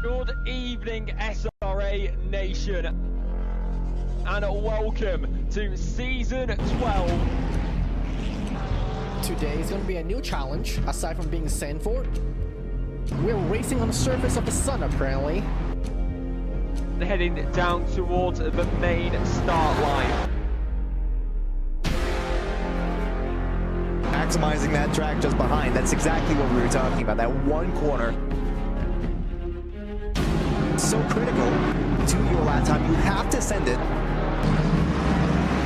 Good evening, SRA Nation, and welcome to Season 12. Today is going to be a new challenge, aside from being sand for. We're racing on the surface of the sun, apparently. Heading down towards the main start line. Maximizing that track just behind, that's exactly what we were talking about, that one corner. So critical to your lap time, you have to send it.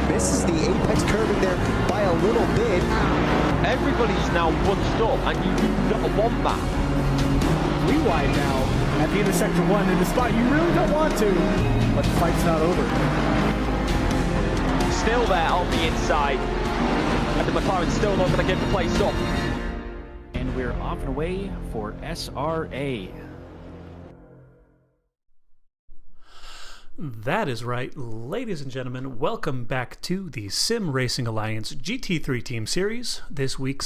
This is the apex curving there by a little bit. Everybody's now bunched up and you do not want that. Rewind now at the end of Sector 1 in the spot you really don't want to, but the fight's not over. Still there on the inside, and the McLaren's still not going to give the place up. And we're off and away for SRA. That is right, ladies and gentlemen, welcome back to the Sim Racing Alliance GT3 Team Series. This week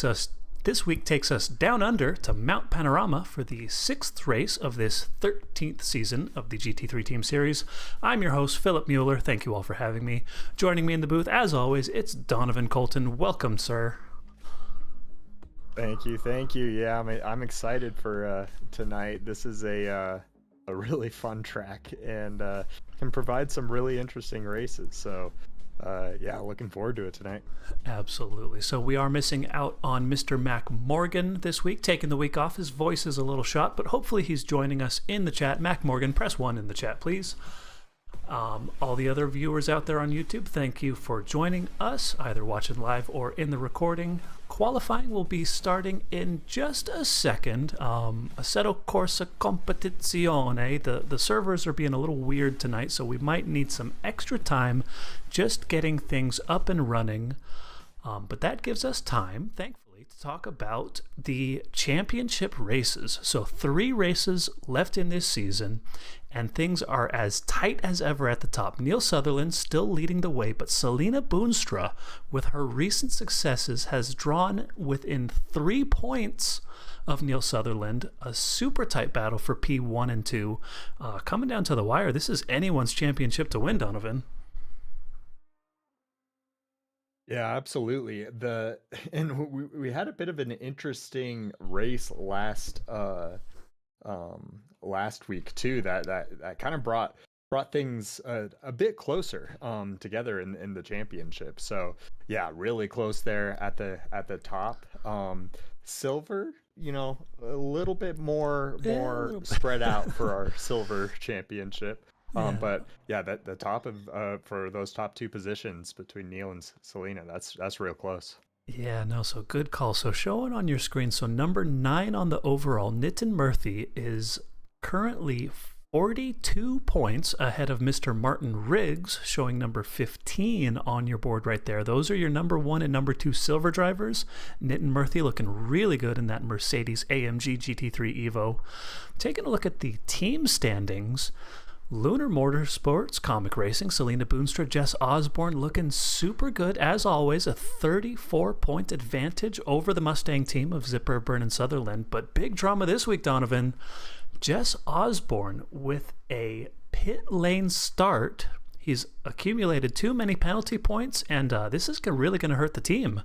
takes us down under to Mount Panorama for the 6th race of this 13th season of the GT3 Team Series. I'm your host, Philip Mueller. Thank you all for having me. Joining me in the booth, as always, it's Donovan Colton. Welcome, sir. Thank you. Yeah, I'm excited for tonight. This is a really fun track and can provide some really interesting races. So yeah, looking forward to it tonight. Absolutely. So we are missing out on Mr. Mac Morgan this week, taking the week off. His voice is a little shot, but hopefully he's joining us in the chat. Mac Morgan, press 1 in the chat, please. All the other viewers out there on YouTube, thank you for joining us, either watching live or in the recording. Qualifying will be starting in just a second. Assettocorsacompetizione. The servers are being a little weird tonight, so we might need some extra time just getting things up and running. But that gives us time, thankfully, to talk about the championship races. So 3 races left in this season, and things are as tight as ever at the top. Neil Sutherland still leading the way, but Selena Boonstra, with her recent successes, has drawn within 3 points of Neil Sutherland. A super tight battle for P1 and 2. Coming down to the wire, this is anyone's championship to win, Donovan. Yeah, absolutely. We had a bit of an interesting race last week too. That kind of brought things a bit closer together in the championship. So yeah, really close there at the top. Silver a little bit more spread out for our silver championship. But yeah, the top of for those top 2 positions between Neil and Selena, that's real close. Yeah, no, so good call. So showing on your screen, so number 9 on the overall, Nitin Murthy is currently 42 points ahead of Mr. Martin Riggs, showing number 15 on your board right there. Those are your number 1 and number 2 silver drivers. Nitin Murthy looking really good in that Mercedes AMG GT3 Evo. Taking a look at the team standings, Lunar Motorsports, Comic Racing, Selena Boonstra, Jess Osborne looking super good as always. A 34-point advantage over the Mustang team of Zipper, Byrne, and Sutherland. But big drama this week, Donovan. Jess Osborne with a pit lane start. He's accumulated too many penalty points, and this is really going to hurt the team.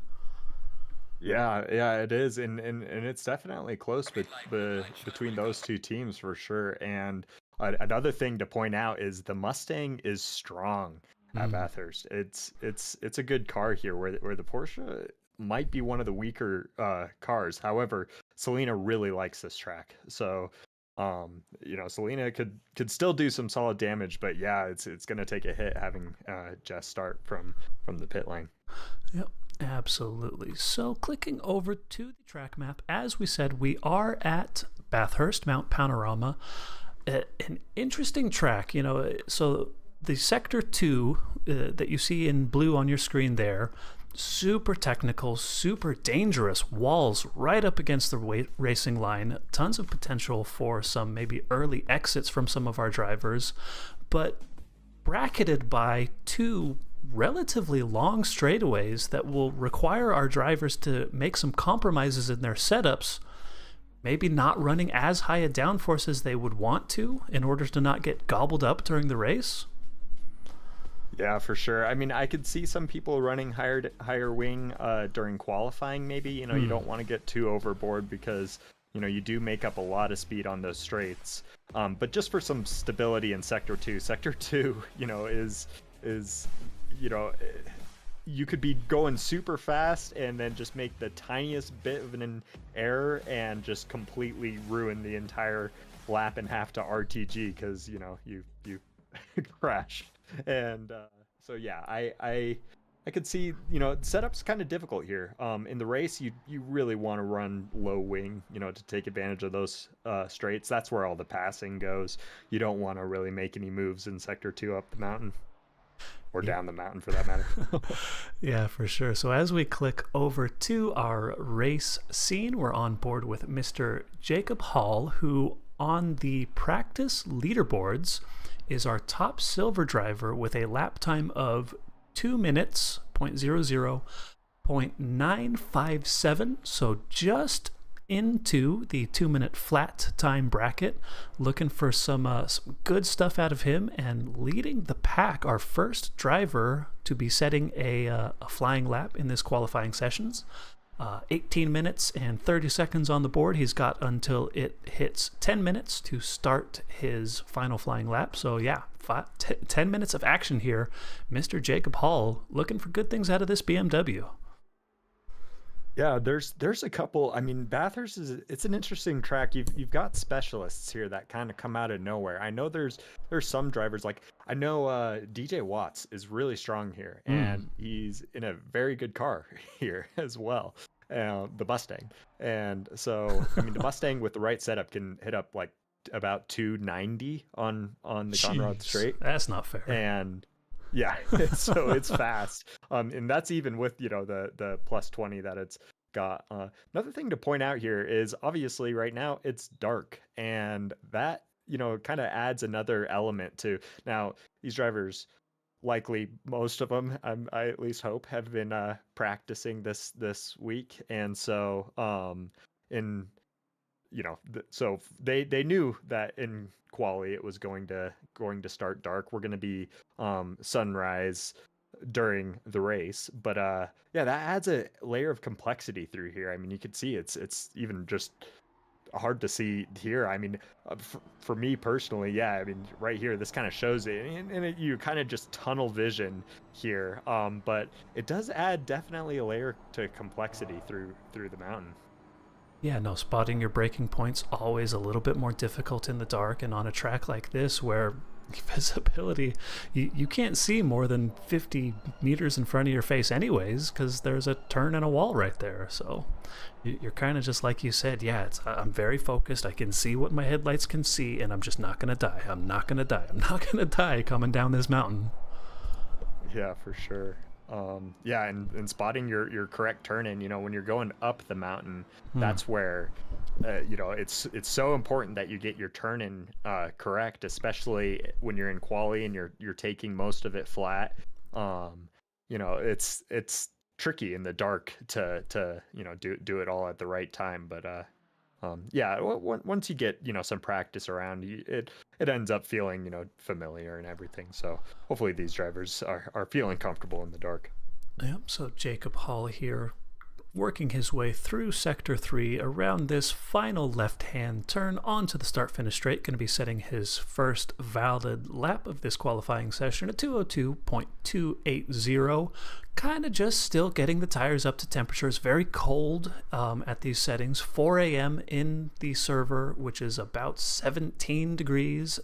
Yeah, it is, and it's definitely close between those 2 teams for sure. And another thing to point out is the Mustang is strong at Bathurst. It's a good car here, where the Porsche might be one of the weaker cars. However, Selena really likes this track, so Selena could still do some solid damage. But yeah, it's gonna take a hit having Jess start from the pit lane. Yep. Absolutely. So clicking over to the track map, as we said, we are at Bathurst, Mount Panorama. An interesting track, so the Sector 2 that you see in blue on your screen there, super technical, super dangerous walls right up against the racing line. Tons of potential for some maybe early exits from some of our drivers, but bracketed by 2 relatively long straightaways that will require our drivers to make some compromises in their setups, maybe not running as high a downforce as they would want to in order to not get gobbled up during the race. Yeah, for sure. I mean, I could see some people running higher wing during qualifying. Maybe you don't want to get too overboard, because you do make up a lot of speed on those straights. But just for some stability in Sector 2, is you could be going super fast and then just make the tiniest bit of an error and just completely ruin the entire lap and have to RTG because you crash. And so yeah, I could see setup's kind of difficult here. In the race, you really want to run low wing, to take advantage of those straights. That's where all the passing goes. You don't want to really make any moves in Sector 2 up the mountain. Or down the mountain, for that matter. Yeah, for sure. So as we click over to our race scene, we're on board with Mr. Jacob Hall, who on the practice leaderboards is our top silver driver with a lap time of 2 minutes, 0.957. So just into the 2-minute flat time bracket. Looking for some good stuff out of him, and leading the pack, our first driver to be setting a flying lap in this qualifying sessions. 18 minutes and 30 seconds on the board. He's got until it hits 10 minutes to start his final flying lap. So yeah, 10 minutes of action here. Mr. Jacob Hall looking for good things out of this BMW. Yeah, there's a couple. I mean, Bathurst it's an interesting track. You've got specialists here that kind of come out of nowhere. I know there's some drivers, like I know DJ Watts is really strong here, and he's in a very good car here as well, the Mustang. And so I mean, the Mustang with the right setup can hit up like about 290 on the Conrad straight. That's not fair. And yeah, so it's fast. And that's even with, the plus 20 that it's got. Another thing to point out here is obviously right now it's dark, and that, kind of adds another element to. Now, these drivers, likely most of them, I at least hope, have been practicing this week. And so so they knew that in quali it was going to start dark. We're going to be sunrise during the race, but yeah, that adds a layer of complexity through here. I mean, you could see it's even just hard to see here. I mean, for me personally, yeah, I mean, right here, this kind of shows it, and you kind of just tunnel vision here, but it does add definitely a layer to complexity through the mountain. Yeah, no, spotting your braking points always a little bit more difficult in the dark, and on a track like this where visibility, you can't see more than 50 meters in front of your face anyways, because there's a turn and a wall right there. So you're kind of just like you said, yeah, I'm very focused. I can see what my headlights can see, and I'm just not gonna die. I'm not gonna die. I'm not gonna die coming down this mountain. Yeah, for sure. Yeah, and spotting your correct turn in, when you're going up the mountain, that's where, it's so important that you get your turn in correct, especially when you're in quali and you're taking most of it flat. It's tricky in the dark to do it all at the right time, but yeah, once you get some practice around, it ends up feeling familiar and everything. So hopefully these drivers are feeling comfortable in the dark. Yep. So Jacob Hall here, working his way through Sector 3 around this final left-hand turn onto the start-finish straight, going to be setting his first valid lap of this qualifying session at 202.280. Kind of just still getting the tires up to temperature. It's very cold at these settings. 4 a.m. in the server, which is about 17 degrees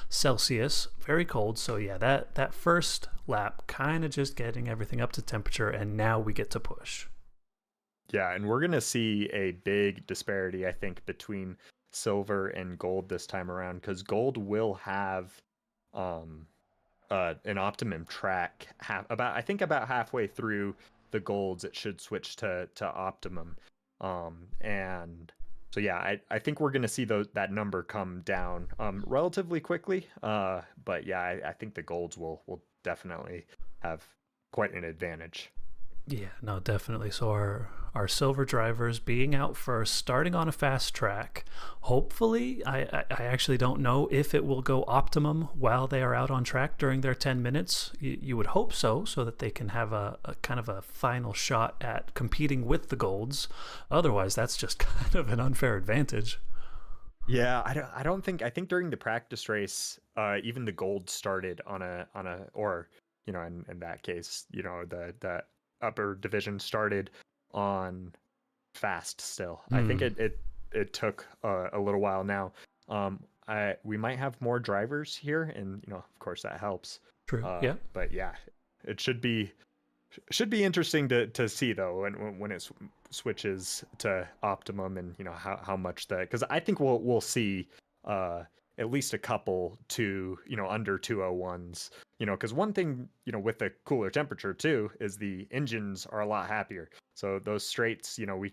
Celsius, very cold. So yeah, that first lap kind of just getting everything up to temperature, and now we get to push. Yeah, and we're gonna see a big disparity, I think, between silver and gold this time around, because gold will have an optimum track. I think about halfway through the golds, it should switch to optimum, and so yeah, I think we're gonna see that number come down relatively quickly. But yeah, I think the golds will definitely have quite an advantage. Yeah, no, definitely. So our silver drivers being out first, starting on a fast track. Hopefully, I actually don't know if it will go optimum while they are out on track during their 10 minutes. You would hope so that they can have a kind of a final shot at competing with the golds. Otherwise, that's just kind of an unfair advantage. Yeah, I think during the practice race, even the gold started on a or in that case, the upper division started on fast still. I think it took a little while now. We might have more drivers here, and of course that helps. True. Yeah. But yeah, it should be interesting to see though when it switches to optimum, and how much because I think we'll see at least a couple to under 201s, because one thing with the cooler temperature too is the engines are a lot happier, so those straights you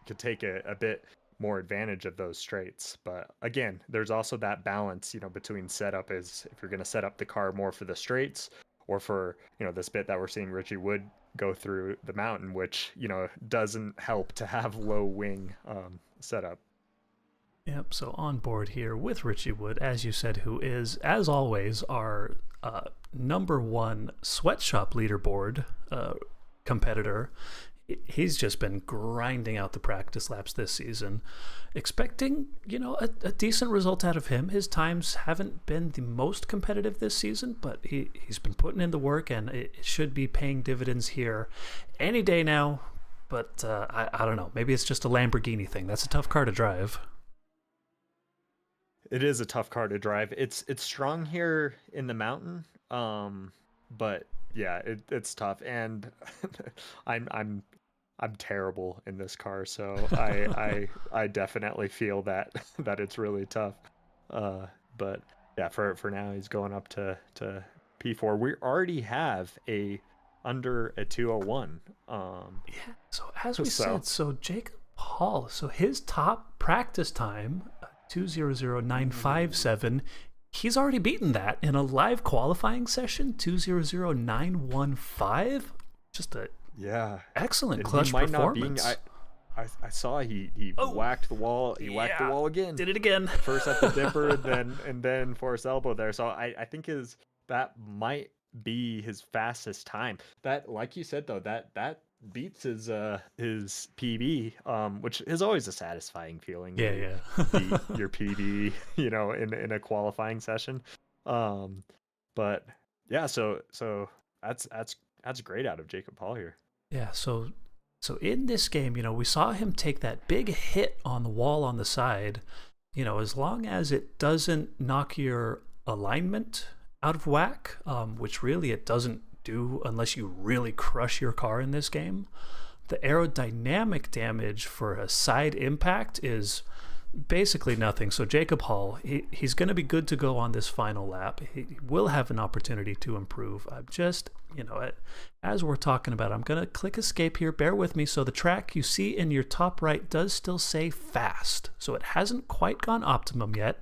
could take a bit more advantage of those straights. But again, there's also that balance between setup, is if you're going to set up the car more for the straights, or for this bit that we're seeing Richie Wood go through the mountain, which doesn't help to have low wing setup. Yep, so on board here with Richie Wood, as you said, who is, as always, our #1 sweatshop leaderboard competitor. He's just been grinding out the practice laps this season. Expecting, a decent result out of him. His times haven't been the most competitive this season, but he's been putting in the work, and it should be paying dividends here any day now. But I don't know. Maybe it's just a Lamborghini thing. That's a tough car to drive. It is a tough car to drive. It's strong here in the mountain, but yeah, it's tough, and I'm terrible in this car, so I definitely feel that it's really tough. But yeah, for now he's going up to P4. We already have under a 201. Yeah. So as we said, so Jacob Hall, so his top practice time, 2:00.957. He's already beaten that in a live qualifying session, 2:00.915. Just a excellent clutch performance. I saw he whacked the wall. He whacked the wall again. Did it again. First at the dipper, and then forced elbow there. So I think that might be his fastest time. That, like you said though, that beats his PB, which is always a satisfying feeling. Yeah. Beat your PB, in a qualifying session. But yeah, so that's great out of Jacob Hall here. Yeah, so So in this game, we saw him take that big hit on the wall on the side. As long as it doesn't knock your alignment out of whack, which really it doesn't do unless you really crush your car in this game, the aerodynamic damage for a side impact is basically nothing. So Jacob Hall, he's going to be good to go on this final lap. He will have an opportunity to improve. I'm just, as we're talking about, I'm going to click escape here. Bear with me. So the track you see in your top right does still say fast. So it hasn't quite gone optimum yet.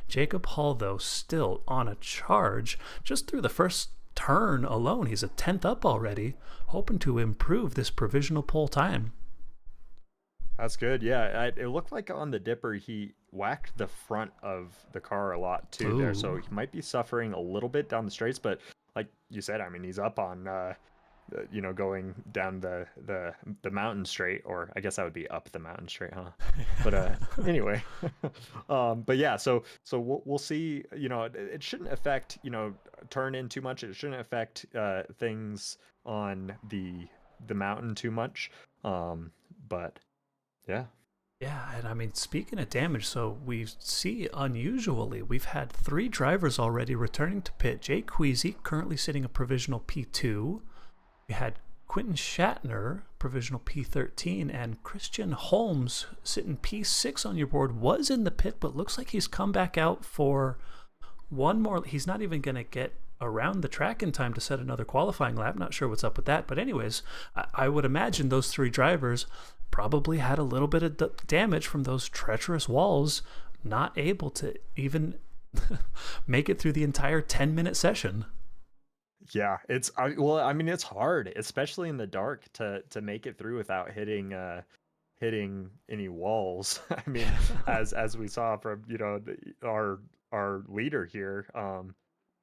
Jacob Hall, though, still on a charge. Just through the first turn alone, he's a 10th up already, hoping to improve this provisional pole time. That's good. Yeah, it looked like on the dipper he whacked the front of the car a lot too. There, so he might be suffering a little bit down the straights. But like you said, I mean, he's up on going down the mountain straight, or I guess that would be up the mountain straight, huh? But anyway, but yeah, so we'll see. It shouldn't affect turn in too much. It shouldn't affect things on the mountain too much. But yeah. Yeah, and I mean, speaking of damage, so we see unusually, we've had 3 drivers already returning to pit. Jay Queasy, currently sitting a provisional P2. We had Quentin Shatner, provisional P13, and Christian Holmes, sitting P6 on your board, was in the pit, but looks like he's come back out for one more. He's not even going to get around the track in time to set another qualifying lap. Not sure what's up with that. But anyways, I would imagine those 3 drivers probably had a little bit of damage from those treacherous walls, not able to even make it through the entire 10-minute session. Yeah, it's hard, especially in the dark, to make it through without hitting any walls. I mean, as we saw from our leader here,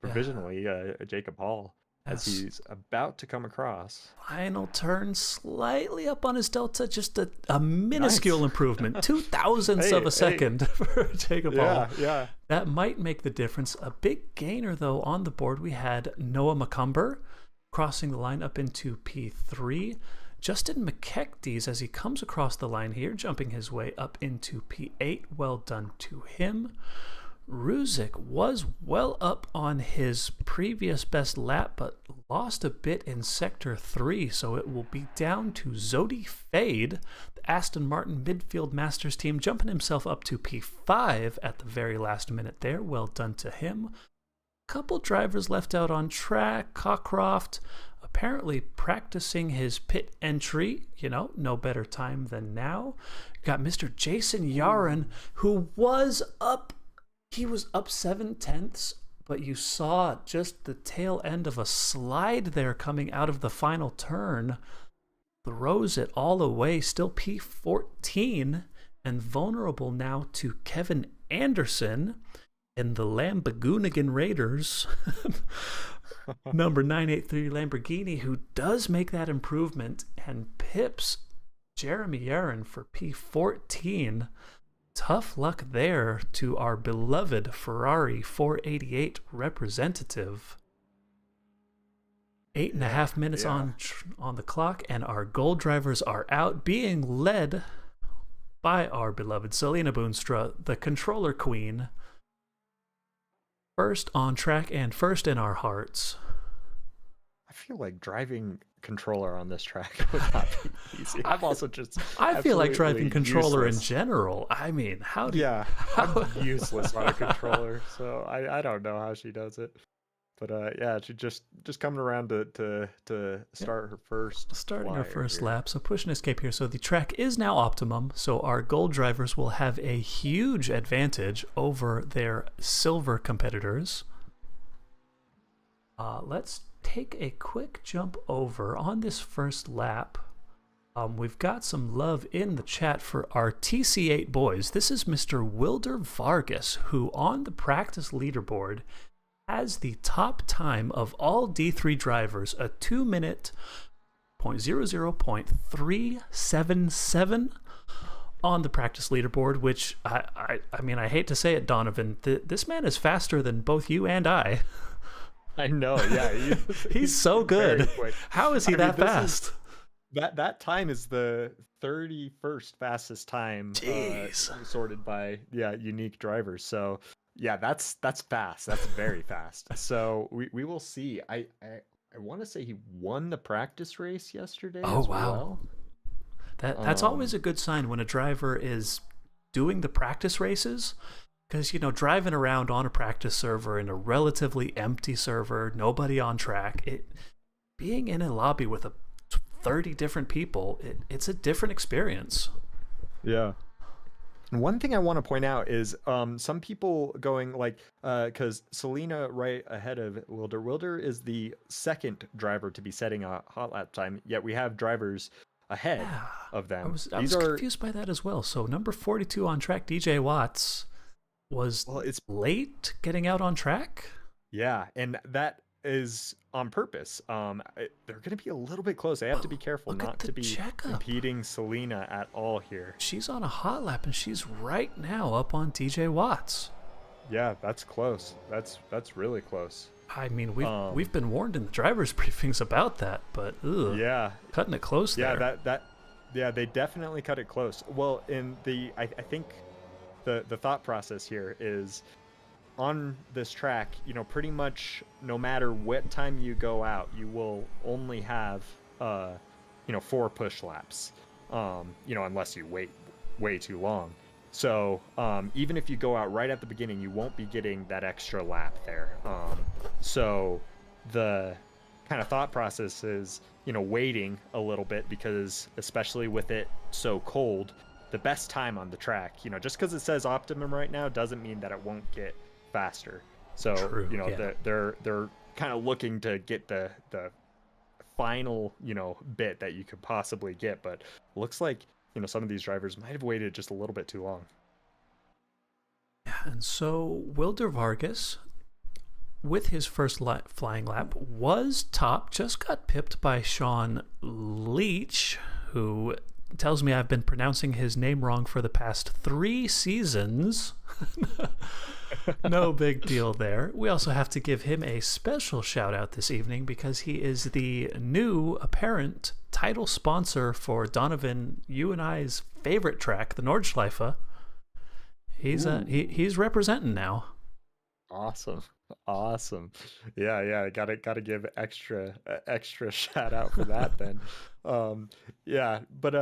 provisionally, Jacob Hall, as he's about to come across. Final turn, slightly up on his delta, just a minuscule improvement, 0.002 of a second for Jacob Hall. Yeah. That might make the difference. A big gainer, though, on the board. We had Noah McCumber crossing the line up into P3. Justin McKechties, as he comes across the line here, jumping his way up into P8. Well done to him. Ruzik was well up on his previous best lap, but lost a bit in Sector 3, so it will be down to Zodi Fade, the Aston Martin midfield masters team, jumping himself up to P5 at the very last minute there. Well done to him. Couple drivers left out on track. Cockcroft apparently practicing his pit entry, no better time than now. Got Mr. Jason Yaron, who was up. He was up 7/10, but you saw just the tail end of a slide there coming out of the final turn. Throws it all away, still P14, and vulnerable now to Kevin Anderson and the Lamborghini Raiders. Number 983 Lamborghini, who does make that improvement and pips Jeremy Yaron for P14. Tough luck there to our beloved Ferrari 488 representative. 8.5 minutes on the clock, and our gold drivers are out, being led by our beloved Selena Boonstra, the controller queen. First on track and first in our hearts. I feel like driving controller on this track would not be easy. I'm also just I feel like driving controller useless. in general. I mean, I'm useless on a controller, so I don't know how she does it. But she just coming around to start her first starting her first lap. So push and escape here. So the track is now optimum. So our gold drivers will have a huge advantage over their silver competitors. Let's take a quick jump over on this first lap. We've got some love in the chat for our TC8 boys. This is Mr. Wilder Vargas, who on the practice leaderboard has the top time of all D3 drivers, a 2-minute 0.00.377 on the practice leaderboard, which I mean, I hate to say it, Donovan, this man is faster than both you and I. I know, yeah. He's so good. How is he that fast? that time is the 31st fastest time, Jeez. sorted by unique drivers. So yeah, that's fast. That's very fast. So we will see. I want to say he won the practice race yesterday Oh, as wow. well. That's always a good sign when a driver is doing the practice races, because driving around on a practice server in a relatively empty server, nobody on track, being in a lobby with 30 different people, it's a different experience. Yeah. And one thing I want to point out is some people going like, because Selena right ahead of Wilder. Wilder is the second driver to be setting a hot lap time, yet we have drivers ahead of them. I was confused by that as well. So number 42 on track, DJ Watts, was it's late getting out on track. Yeah, and that is on purpose. They're going to be a little bit close. They have to be careful not to be impeding Selena at all here. She's on a hot lap, and she's right now up on DJ Watts. Yeah, that's close. That's really close. I mean, we've been warned in the drivers' briefings about that, but yeah, cutting it close there. Yeah, they definitely cut it close. Well, I think the thought process here is, on this track, pretty much no matter what time you go out, you will only have 4 push laps, unless you wait way too long. So even if you go out right at the beginning, you won't be getting that extra lap there. So the kind of thought process is, waiting a little bit, because especially with it so cold, the best time on the track, just because it says optimum right now doesn't mean that it won't get faster. So True, they're kind of looking to get the final bit that you could possibly get, but looks like some of these drivers might have waited just a little bit too long. Yeah, and so Wilder Vargas, with his first flying lap, was top, just got pipped by Sean Leach, who tells me I've been pronouncing his name wrong for the past 3 seasons. No big deal there. We also have to give him a special shout out this evening, because he is the new apparent title sponsor for Donovan, you and I's favorite track, the Nordschleife. He's representing now. Awesome. Yeah, gotta give extra shout out for that then. Yeah, but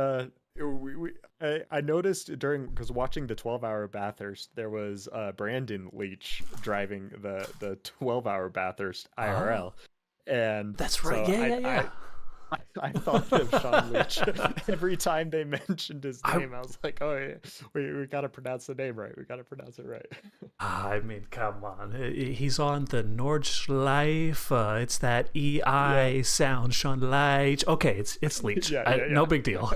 I noticed because watching the 12-hour Bathurst, there was Brandon Leach driving the 12-hour Bathurst IRL. And that's right. So Yeah. I thought of Sean Leach every time they mentioned his name. I was like, oh, yeah, we got to pronounce the name right. We got to pronounce it right. I mean, come on. He's on the Nordschleife. It's that EI sound, Sean Leach. Okay, it's Leach. No big deal.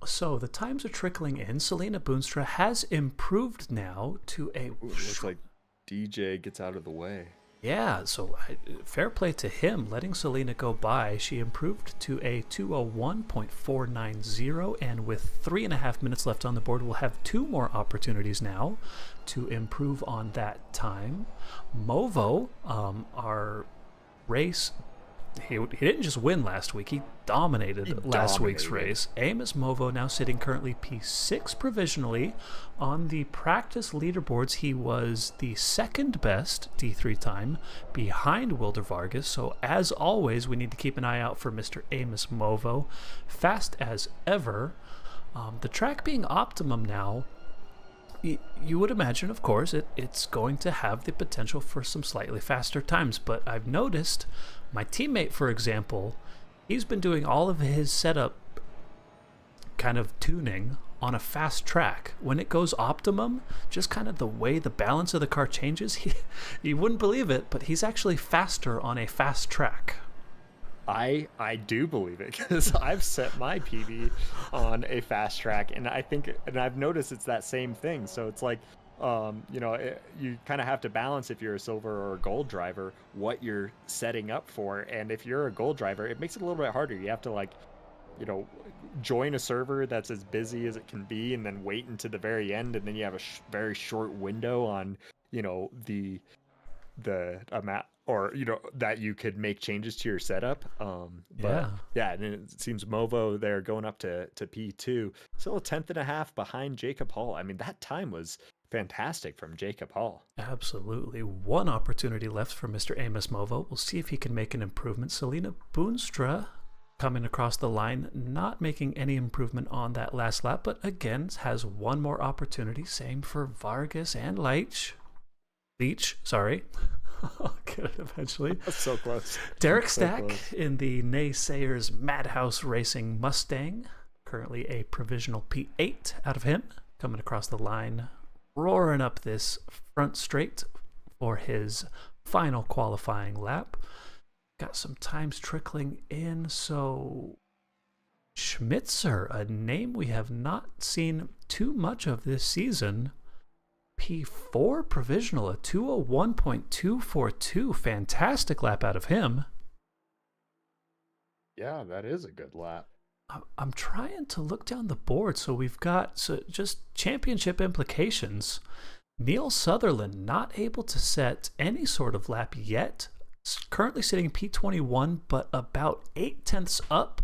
So the times are trickling in. Selena Boonstra has improved now to a... looks like DJ gets out of the way. Yeah, so fair play to him, letting Selena go by. She improved to a 201.490, and with 3.5 minutes left on the board, we'll have 2 more opportunities now to improve on that time. Movo, our race... He didn't just win last week, he dominated last week's race. Amos Movo now sitting currently P6 provisionally. On the practice leaderboards, he was the second best D3 time behind Wilder Vargas. So as always, we need to keep an eye out for Mr. Amos Movo. Fast as ever. The track being optimum now, you would imagine, of course, it's going to have the potential for some slightly faster times, but I've noticed my teammate, for example, he's been doing all of his setup kind of tuning on a fast track. When it goes optimum, just kind of the way the balance of the car changes, you wouldn't believe it, but he's actually faster on a fast track. I do believe it, because I've set my PB on a fast track, and I've noticed it's that same thing. So it's like, you kind of have to balance, if you're a silver or a gold driver, what you're setting up for. And if you're a gold driver, it makes it a little bit harder. You have to join a server that's as busy as it can be, and then wait until the very end, and then you have a very short window on the the amount, or that you could make changes to your setup. But yeah, and it seems Movo there going up to P2, still a 10th.5 behind Jacob Hall. I mean, that time was fantastic from Jacob Hall. Absolutely. One opportunity left for Mr. Amos Movo. We'll see if he can make an improvement. Selena Boonstra coming across the line, not making any improvement on that last lap, but again has one more opportunity. Same for Vargas and Leach. Sorry. I'll get it eventually. That's so close. Derek Stack in the Naysayers Madhouse Racing Mustang. Currently a provisional P8 out of him. Coming across the line, roaring up this front straight for his final qualifying lap. Got some times trickling in. So Schmitzer, a name we have not seen too much of this season. P4 provisional, a 201.242. Fantastic lap out of him. Yeah, that is a good lap. I'm trying to look down the board. So we've got just championship implications. Neil Sutherland not able to set any sort of lap yet. Currently sitting P21, but about 0.8 up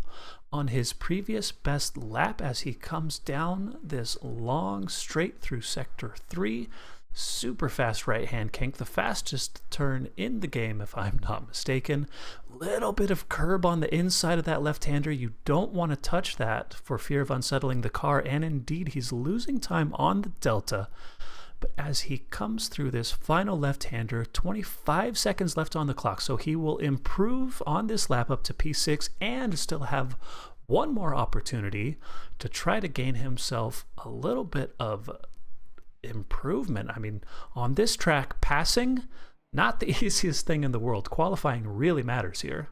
on his previous best lap as he comes down this long straight through sector 3. Super fast right-hand kink, the fastest turn in the game if I'm not mistaken. Little bit of curb on the inside of that left-hander. You don't want to touch that for fear of unsettling the car, and indeed he's losing time on the Delta. But as he comes through this final left-hander, 25 seconds left on the clock, so he will improve on this lap up to P6 and still have one more opportunity to try to gain himself a little bit of improvement. I mean, on this track, passing, not the easiest thing in the world. Qualifying really matters here.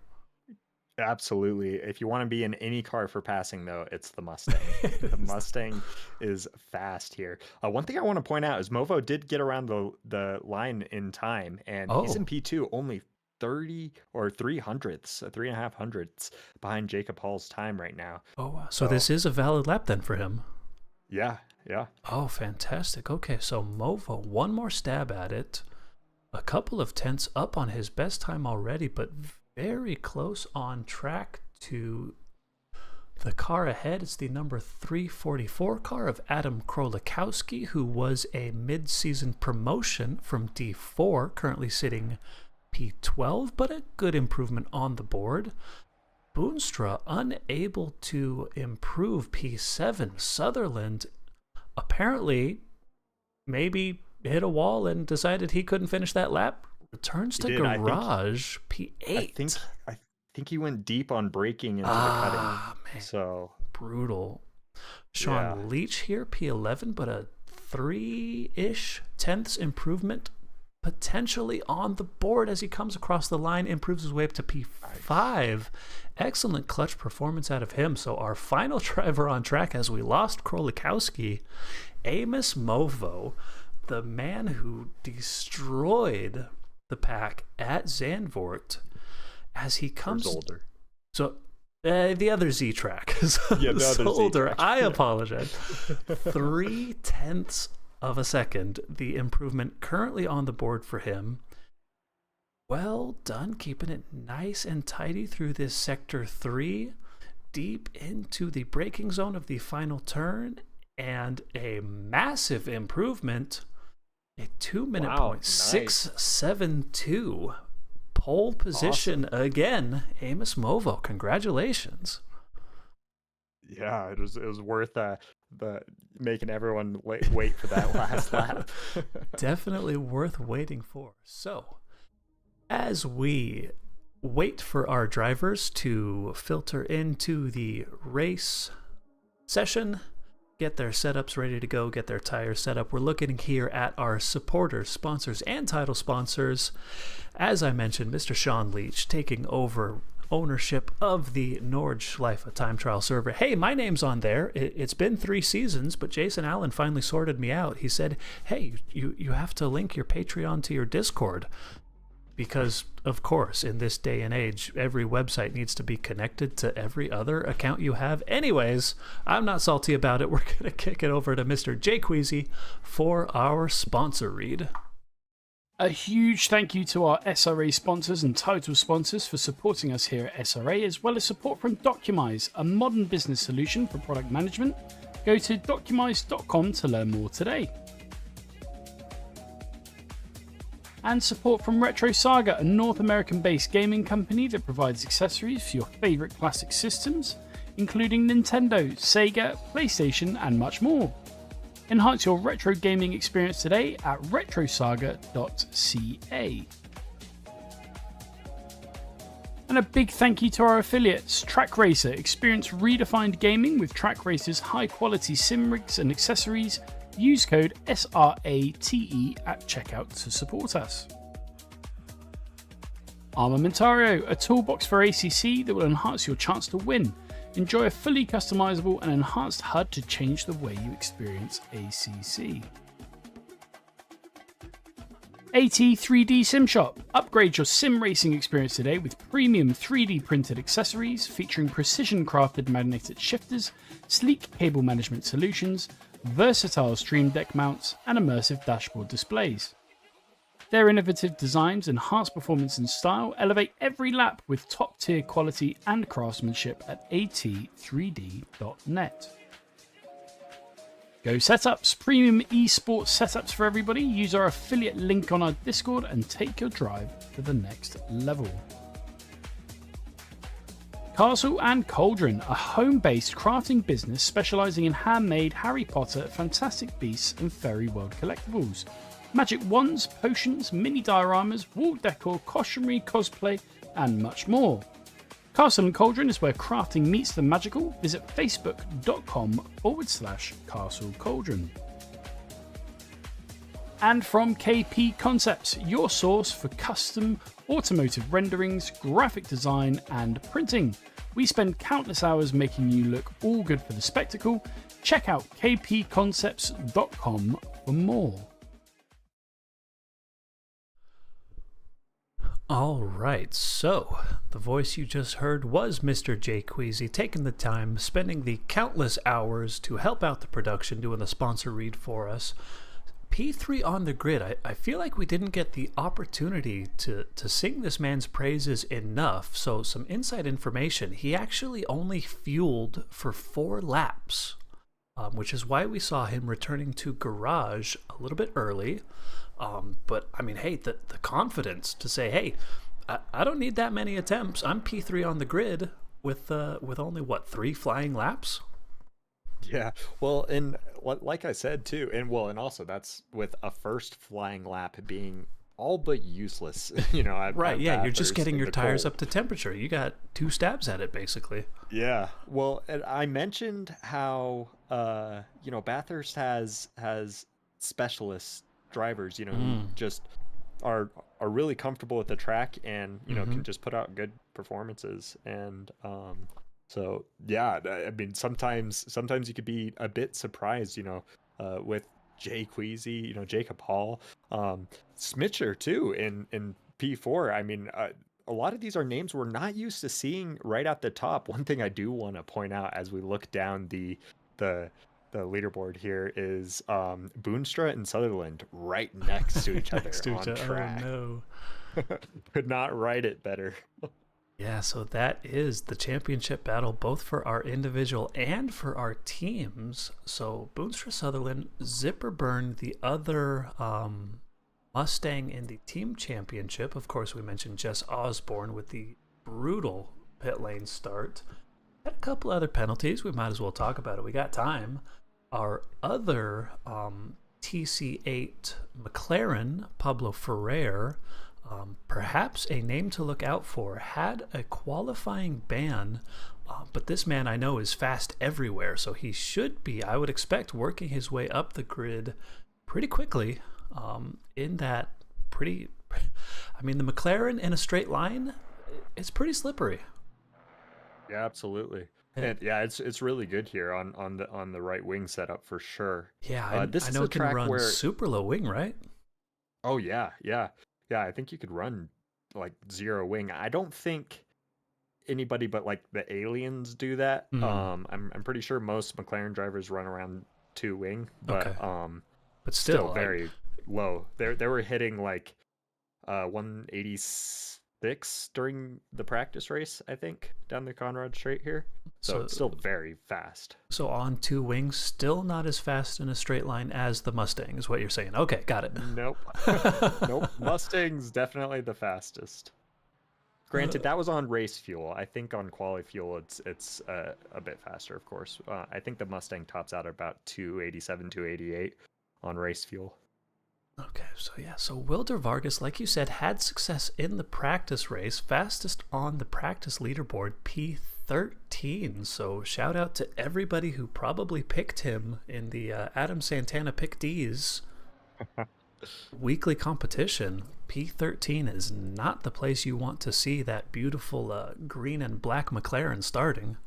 Absolutely. If you want to be in any car for passing, though, it's the Mustang. The Mustang is fast here. One thing I want to point out is Movo did get around the line in time, and he's in P2 only 30 or 3.5 hundredths behind Jacob Hall's time right now. So this is a valid lap then for him. Yeah. Oh, fantastic. Okay, so Movo, one more stab at it. A couple of tenths up on his best time already, but very close on track to the car ahead. It's the number 344 car of Adam Krolikowski, who was a mid-season promotion from D4, currently sitting P12, but a good improvement on the board. Boonstra unable to improve P7. Sutherland apparently maybe hit a wall and decided he couldn't finish that lap. Returns to garage, P8. I think he went deep on braking into the cutting. Man. So brutal. Sean Leach here, P11, but a 3-ish tenths improvement potentially on the board as he comes across the line, improves his way up to P5. Excellent clutch performance out of him. So our final driver on track as we lost Krolikowski, Amos Movo, the man who destroyed the pack at Zandvoort, as he comes older. So the other Z track is the other older. Z-track. I apologize. 0.3 of a second, the improvement currently on the board for him. Well done, keeping it nice and tidy through this sector 3, deep into the braking zone of the final turn, and a massive improvement. A 2-minute point, 6.72. Pole position again. Amos Movo, congratulations. Yeah, it was worth the making everyone wait for that last lap. Definitely worth waiting for. So, as we wait for our drivers to filter into the race session, get their setups ready to go, get their tires set up, we're looking here at our supporters, sponsors, and title sponsors. As I mentioned, Mr. Sean Leach taking over ownership of the Nordschleife time trial server. Hey, my name's on there. It's been 3 seasons, but Jason Allen finally sorted me out. He said, hey, you have to link your Patreon to your Discord. Because, of course, in this day and age, every website needs to be connected to every other account you have. Anyways, I'm not salty about it. We're going to kick it over to Mr. Jay Queasy for our sponsor read. A huge thank you to our SRA sponsors and title sponsors for supporting us here at SRA, as well as support from Documise, a modern business solution for product management. Go to documise.com to learn more today. And support from Retro Saga, a North American-based gaming company that provides accessories for your favourite classic systems, including Nintendo, Sega, PlayStation, and much more. Enhance your retro gaming experience today at retrosaga.ca. And a big thank you to our affiliates, Track Racer. Experience redefined gaming with Track Racer's high-quality sim rigs and accessories. Use code SRATE at checkout to support us. Armamentario, a toolbox for ACC that will enhance your chance to win. Enjoy a fully customizable and enhanced HUD to change the way you experience ACC. AT3D Sim Shop. Upgrade your sim racing experience today with premium 3D printed accessories featuring precision crafted magnetic shifters, sleek cable management solutions, versatile stream deck mounts, and immersive dashboard displays. Their innovative designs enhance performance and style, elevate every lap with top-tier quality and craftsmanship at at3d.net. Go Setups, premium esports setups for everybody. Use our affiliate link on our Discord and take your drive to the next level. Castle and Cauldron, a home-based crafting business specializing in handmade Harry Potter, Fantastic Beasts and Fairy World collectibles. Magic wands, potions, mini dioramas, wall decor, costumery, cosplay, and much more. Castle and Cauldron is where crafting meets the magical. Visit facebook.com/Castle Cauldron. And from KP Concepts, your source for custom automotive renderings, graphic design, and printing. We spend countless hours making you look all good for the spectacle. Check out kpconcepts.com for more. All right, so the voice you just heard was Mr. Jay Queasy, taking the time, spending the countless hours to help out the production, doing the sponsor read for us. P3 on the grid, I feel like we didn't get the opportunity to sing this man's praises enough. So some inside information, he actually only fueled for 4 laps, which is why we saw him returning to garage a little bit early. But I mean, hey, the confidence to say, hey, I don't need that many attempts. I'm P3 on the grid with only, 3 flying laps? Yeah, well, and like I said too, and also that's with a first flying lap being all but useless, Right, yeah, you're just Bathurst getting in your the tires cold. up to temperature. You got 2 stabs at it, basically. Yeah, well, and I mentioned how Bathurst has specialist drivers, who just are really comfortable with the track and can just put out good performances. And so yeah, I mean sometimes you could be a bit surprised, with Jay Queasy, Jacob Hall, Smitcher too in P4. I mean, a lot of these are names we're not used to seeing right at the top. One thing I do want to point out as we look down the leaderboard here is Boonstra and Sutherland right next to each other on track. Oh, no. Could not write it better. Yeah, so that is the championship battle, both for our individual and for our teams. So Boonstra Sutherland, Zipper Burn, the other Mustang in the team championship. Of course, we mentioned Jess Osborne with the brutal pit lane start. Had a couple other penalties. We might as well talk about it. We got time. Our other TC8 McLaren, Pablo Ferrer, perhaps a name to look out for, had a qualifying ban, but this man I know is fast everywhere, so he should be, I would expect, working his way up the grid pretty quickly in that pretty... I mean, the McLaren in a straight line, it's pretty slippery. Yeah, absolutely. And yeah, it's really good here on the right wing setup for sure. Yeah, I know it can run where... super low wing, right? Oh yeah. I think you could run like 0 wing. I don't think anybody but like the aliens do that. I'm pretty sure most McLaren drivers run around 2 wing, but but still very low. They were hitting like 186 during the practice race, I think, down the Conrad Straight here. So it's still very fast. So on two wings, still not as fast in a straight line as the Mustang, is what you're saying. Okay, got it. Nope. Nope. Mustang's definitely the fastest. Granted, that was on race fuel. I think on quali fuel, it's a bit faster, of course. I think the Mustang tops out at about 287, 288 on race fuel. Okay, so yeah, so Wilder Vargas, like you said, had success in the practice race, fastest on the practice leaderboard, P13. So shout out to everybody who probably picked him in the Adam Santana Pick D's weekly competition. P13 is not the place you want to see that beautiful green and black McLaren starting.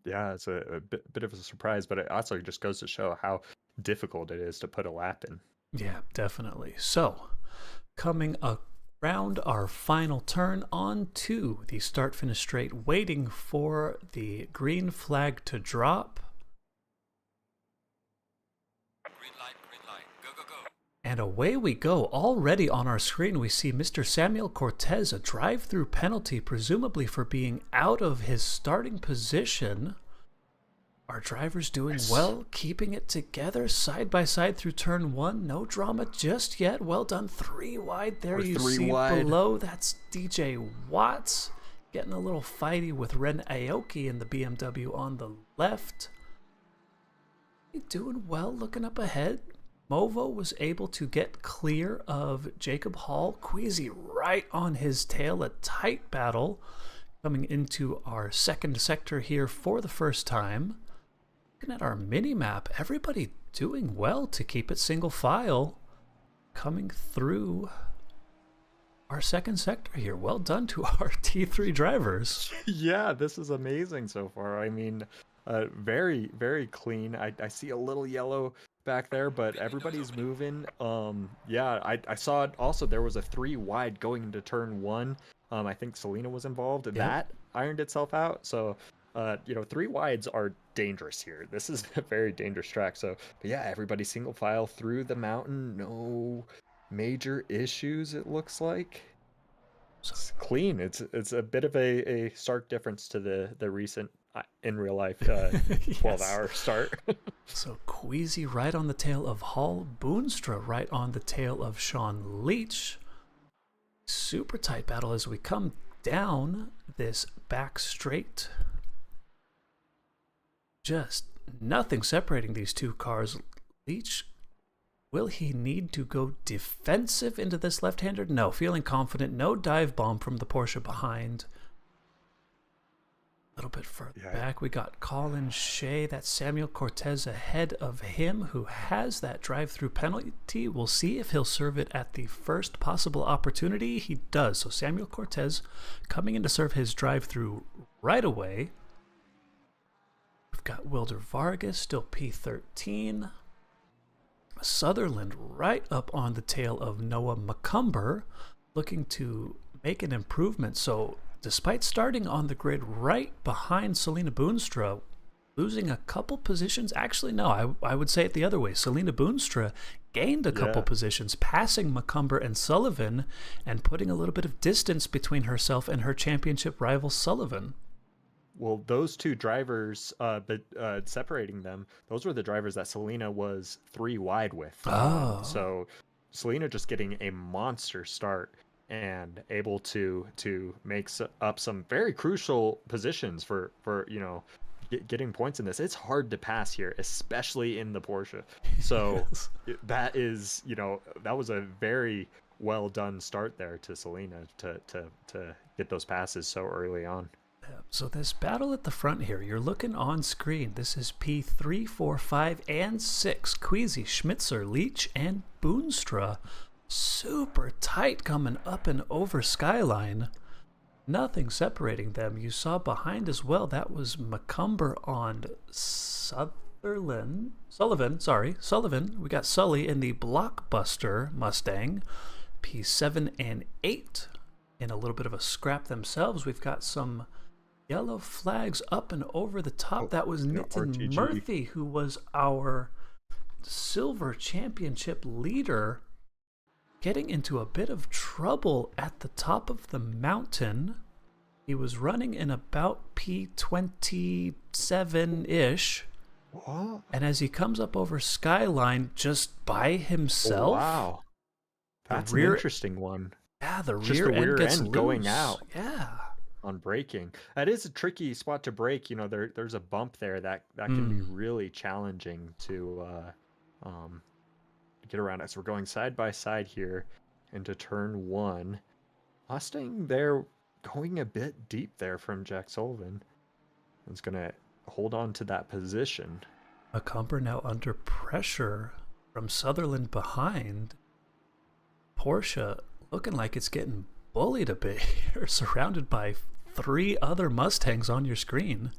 Yeah, it's a bit of a surprise, but it also just goes to show how difficult it is to put a lap in. Yeah, definitely. So, coming around our final turn on to the start-finish straight, waiting for the green flag to drop. Green light, go, go, go. And away we go. Already on our screen, we see Mr. Samuel Cortez, a drive-through penalty, presumably for being out of his starting position. Our driver's doing well, keeping it together side by side through turn one. No drama just yet. Well done. 3 wide there. You see below. That's DJ Watts getting a little fighty with Ren Aoki in the BMW on the left. Doing well, looking up ahead. Movo was able to get clear of Jacob Hall. Queasy right on his tail. A tight battle coming into our second sector here for the first time. Looking at our mini-map, everybody doing well to keep it single file coming through our second sector here. Well done to our T3 drivers. Yeah, this is amazing so far. I mean, very, very clean. I see a little yellow back there, but everybody's moving. Yeah, I saw it also. There was a 3 wide going into turn one. I think Selena was involved, and that ironed itself out. So, 3 wides are dangerous here. This is a very dangerous track. So, but yeah, everybody single file through the mountain. No major issues, it looks like. It's clean. It's a bit of a stark difference to the recent in real life 12-hour start. So Queasy right on the tail of Hall, Boonstra right on the tail of Sean Leach. Super tight battle as we come down this back straight. Just nothing separating these two cars. Leach, will he need to go defensive into this left-hander? No, feeling confident. No dive bomb from the Porsche behind. A little bit further back, we got Colin Shea. That's Samuel Cortez ahead of him, who has that drive-through penalty. We'll see if he'll serve it at the first possible opportunity. He does. So Samuel Cortez coming in to serve his drive-through right away. We've got Wilder Vargas, still P13. Sutherland right up on the tail of Noah McCumber, looking to make an improvement. So despite starting on the grid right behind Selena Boonstra, losing a couple positions. Actually, no, I would say it the other way. Selena Boonstra gained a couple positions, passing McCumber and Sullivan and putting a little bit of distance between herself and her championship rival Sullivan. Well, those two drivers, but separating them, those were the drivers that Selena was 3 wide with. Oh. So Selena just getting a monster start and able to make up some very crucial positions for getting points in this. It's hard to pass here, especially in the Porsche. So that is, that was a very well done start there to Selena to get those passes so early on. So this battle at the front here, you're looking on screen. This is P3, 4, 5, and 6. Queasy, Schmitzer, Leach, and Boonstra. Super tight coming up and over Skyline. Nothing separating them. You saw behind as well, that was McCumber on Sullivan. We got Sully in the Blockbuster Mustang. P7 and 8 in a little bit of a scrap themselves. We've got some yellow flags up and over the top. That was Nitin RTG. Murthy, who was our silver championship leader getting into a bit of trouble at the top of the mountain. He was running in about P27-ish. What? And as he comes up over Skyline just by himself. Oh, wow. That's an interesting one. Yeah, the Just rear the rear end gets end going loose. out. Yeah. On braking. That is a tricky spot to brake. There's a bump there that can be really challenging to get around it. So we're going side by side here into turn 1. Mustang there going a bit deep there from Jack Sullivan. It's going to hold on to that position. Macomber now under pressure from Sutherland behind. Porsche looking like it's getting bullied a bit here, surrounded by 3 other Mustangs on your screen.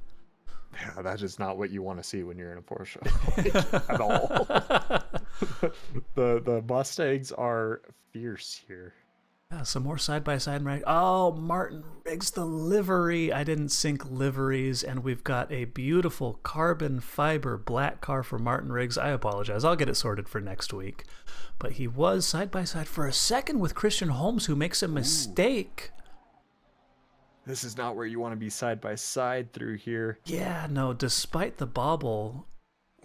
Yeah, that is not what you want to see when you're in a Porsche at all. The Mustangs are fierce here. Yeah, some more side-by-side. Right. Oh, Martin Riggs the livery. I didn't sync liveries, and we've got a beautiful carbon fiber black car for Martin Riggs. I apologize. I'll get it sorted for next week. But he was side-by-side for a second with Christian Holmes, who makes a mistake. This is not where you want to be side by side through here. Yeah, no, despite the bobble,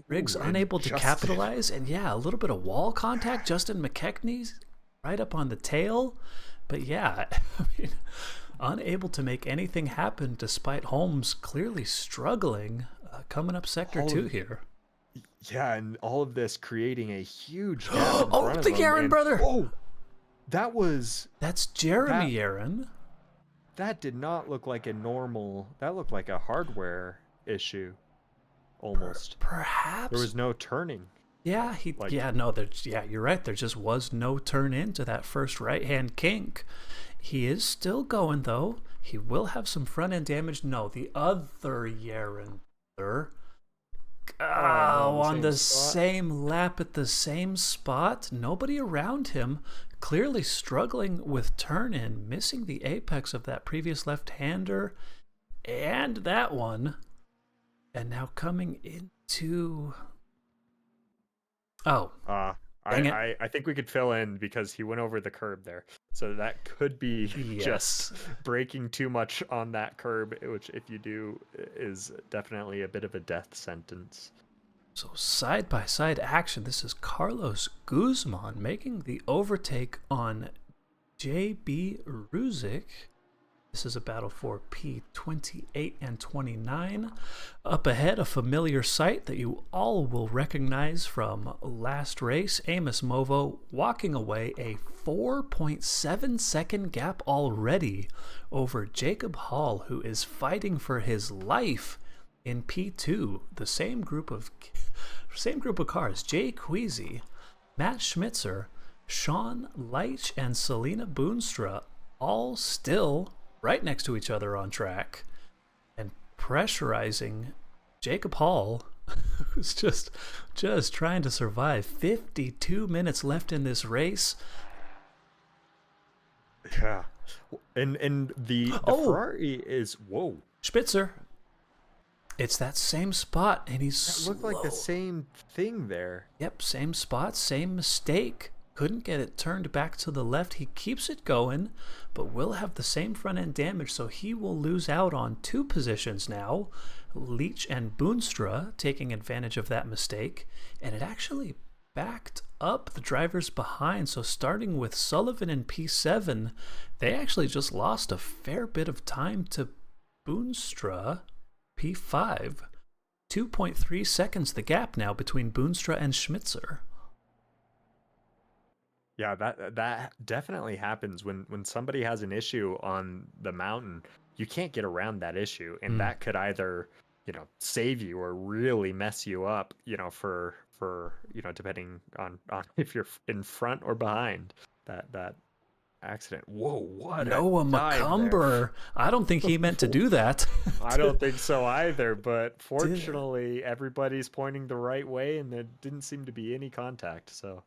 Riggs unable to capitalize. And yeah, a little bit of wall contact. Justin McKechnie's right up on the tail. But yeah, I mean, unable to make anything happen despite Holmes clearly struggling coming up sector 2 here. Yeah, and all of this creating a huge gap in oh, front of the them, Yaron brother! Oh, that's Jeremy Yaron. That did not look like a normal. That looked like a hardware issue, almost. Perhaps there was no turning. Yeah, you're right. There just was no turn into that first right-hand kink. He is still going though. He will have some front end damage. No, the other Yaron brother. On the same lap at the same spot. Nobody around him. Clearly struggling with turn in, missing the apex of that previous left-hander and that one. And now coming into... Oh. I think we could fill in because he went over the curb there. So that could be just braking too much on that curb, which if you do is definitely a bit of a death sentence. So side-by-side action. This is Carlos Guzman making the overtake on JB Ruzic. This is a battle for P28 and 29. Up ahead, a familiar sight that you all will recognize from last race. Amos Movo walking away a 4.7 second gap already over Jacob Hall, who is fighting for his life in P2. The same group of cars. Jay Queasy, Matt Schmitzer, Sean Leitch, and Selena Boonstra all still right next to each other on track and pressurizing Jacob Hall, who's just trying to survive. 52 minutes left in this race. Yeah. And the Ferrari is Spitzer. It's that same spot, and he's That looked like the same thing there. Yep, same spot, same mistake. Couldn't get it turned back to the left. He keeps it going, but will have the same front end damage, so he will lose out on 2 positions now. Leach and Boonstra taking advantage of that mistake, and it actually backed up the drivers behind. So starting with Sullivan in P7, they actually just lost a fair bit of time to Boonstra, P5. 2.3 seconds the gap now between Boonstra and Schmitzer. Yeah, that definitely happens when somebody has an issue on the mountain. You can't get around that issue, and that could either, save you or really mess you up, for depending on if you're in front or behind that accident. Whoa, what Noah McCumber. I don't think he meant to do that. I don't think so either, but fortunately everybody's pointing the right way and there didn't seem to be any contact, so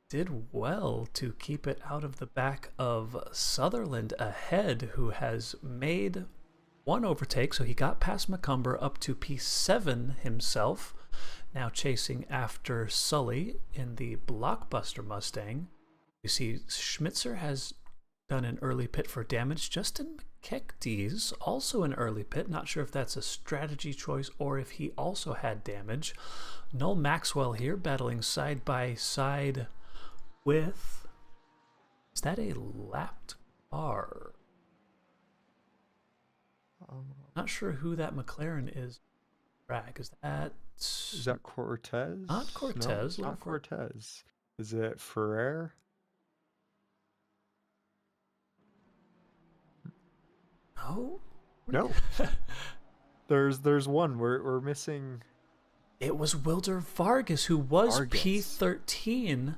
did well to keep it out of the back of Sutherland ahead, who has made 1 overtake, so he got past McCumber up to P7 himself, now chasing after Sully in the Blockbuster Mustang. You see, Schmitzer has done an early pit for damage. Justin McKechnie's also an early pit. Not sure if that's a strategy choice or if he also had damage. Noel Maxwell here battling side by side with... Is that a lapped car? Not sure who that McLaren is. Bragg, is that Cortez? Not Cortez. No, not Cortez. Is it Ferrer? No. No. There's one. We're missing. It was Wilder Vargas, who was Vargas. P13.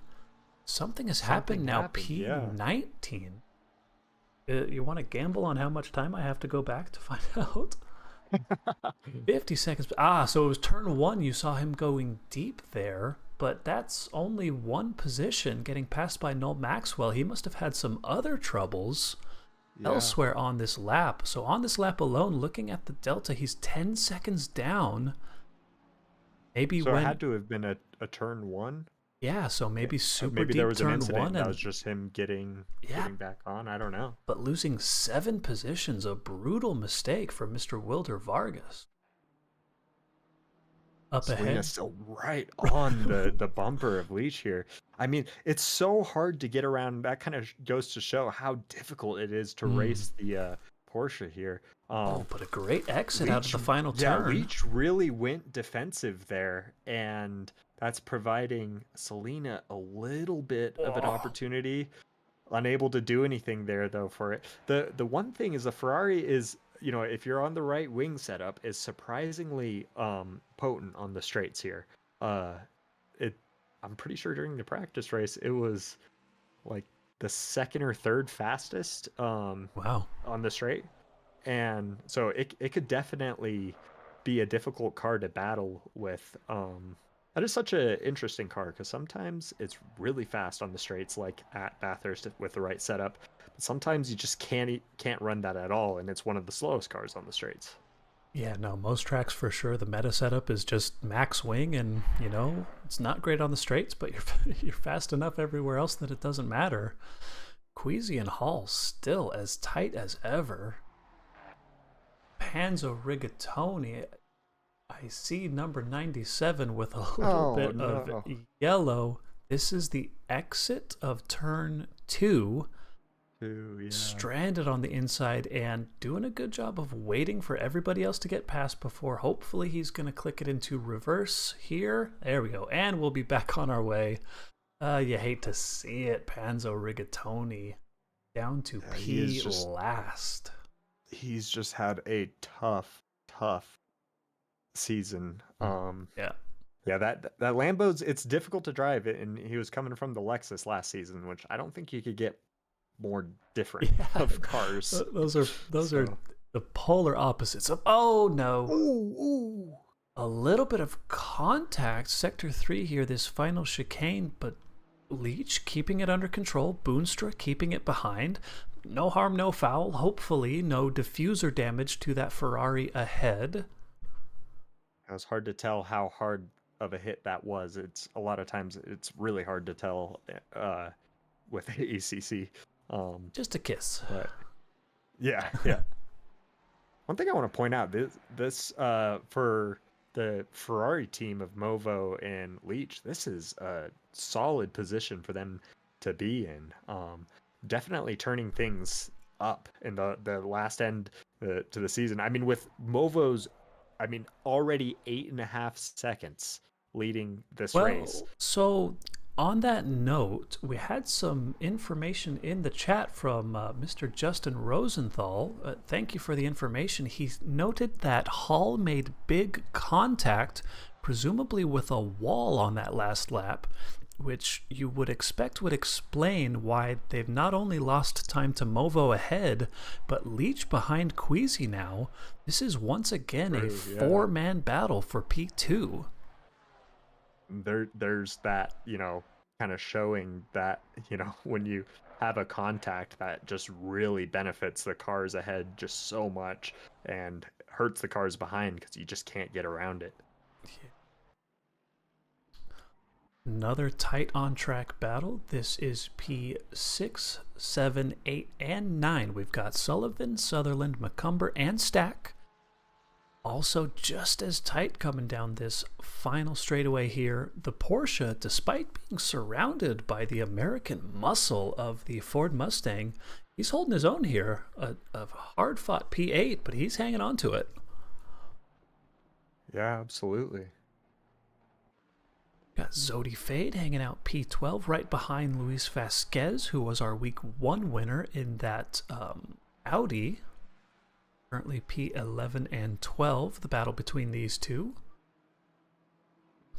Something has happened now. P19. You want to gamble on how much time I have to go back to find out? 50 seconds. So it was turn 1. You saw him going deep there, but that's only one position, getting passed by Noel Maxwell. He must have had some other troubles elsewhere on this lap. So on this lap alone, looking at the delta, he's 10 seconds down. Maybe so it had to have been a turn 1. Yeah, so maybe super maybe deep there was an turn incident 1 that and was just him getting back on. I don't know. but losing 7 positions, a brutal mistake for Mr. Wilder Vargas. Up ahead. Selena's still right on the bumper of Leach here. I mean, it's so hard to get around. That kind of goes to show how difficult it is to race the Porsche here. But a great exit out of the final yeah, turn. Leach really went defensive there, and that's providing Selena a little bit of an opportunity. Unable to do anything there though for it. The one thing is the Ferrari is, you know, if you're on the right wing setup, is surprisingly potent on the straights here. I'm pretty sure during the practice race it was like the second or third fastest on the straight. And so it could definitely be a difficult car to battle with. That is such an interesting car because sometimes it's really fast on the straights, like at Bathurst with the right setup. But sometimes you just can't run that at all, and it's one of the slowest cars on the straights. Yeah, no, most tracks for sure. The meta setup is just max wing, and you know it's not great on the straights, but you're fast enough everywhere else that it doesn't matter. Queasy and Hall still as tight as ever. Panzo Rigatoni. I see number 97 with a little bit of yellow. This is the exit of turn 2. Stranded on the inside and doing a good job of waiting for everybody else to get past before hopefully he's going to click it into reverse here. There we go. And we'll be back on our way. You hate to see it. Panzo Rigatoni down to P last. He's just had a tough season. That Lambo's, it's difficult to drive it, and he was coming from the Lexus last season, which I don't think you could get more different of cars. Those are the polar opposites of a little bit of contact. Sector 3 here, this final chicane, but Leach keeping it under control, Boonstra keeping it behind. No harm, no foul. Hopefully no diffuser damage to that Ferrari ahead. It was hard to tell how hard of a hit that was. It's a lot of times it's really hard to tell with ACC. Just a kiss. But yeah. One thing I want to point out, this for the Ferrari team of Movo and Leach, this is a solid position for them to be in. Definitely turning things up in the last end to the season. I mean, with Movo's already 8.5 seconds leading this race. So on that note, we had some information in the chat from Mr. Justin Rosenthal. Thank you for the information. He noted that Hall made big contact, presumably with a wall on that last lap, which you would expect would explain why they've not only lost time to Movo ahead, but Leach behind Queasy now. This is once again a 4-man battle for P2. There's that, kind of showing that, when you have a contact that just really benefits the cars ahead just so much and hurts the cars behind because you just can't get around it. Another tight on-track battle. This is P6, 7, 8, and 9. We've got Sullivan, Sutherland, McCumber, and Stack. Also just as tight coming down this final straightaway here. The Porsche, despite being surrounded by the American muscle of the Ford Mustang, he's holding his own here. A hard-fought P8, but he's hanging on to it. Yeah, absolutely. Got Zodi Fade hanging out P12 right behind Luis Vasquez, who was our week 1 winner in that Audi. Currently P11 and 12, the battle between these two.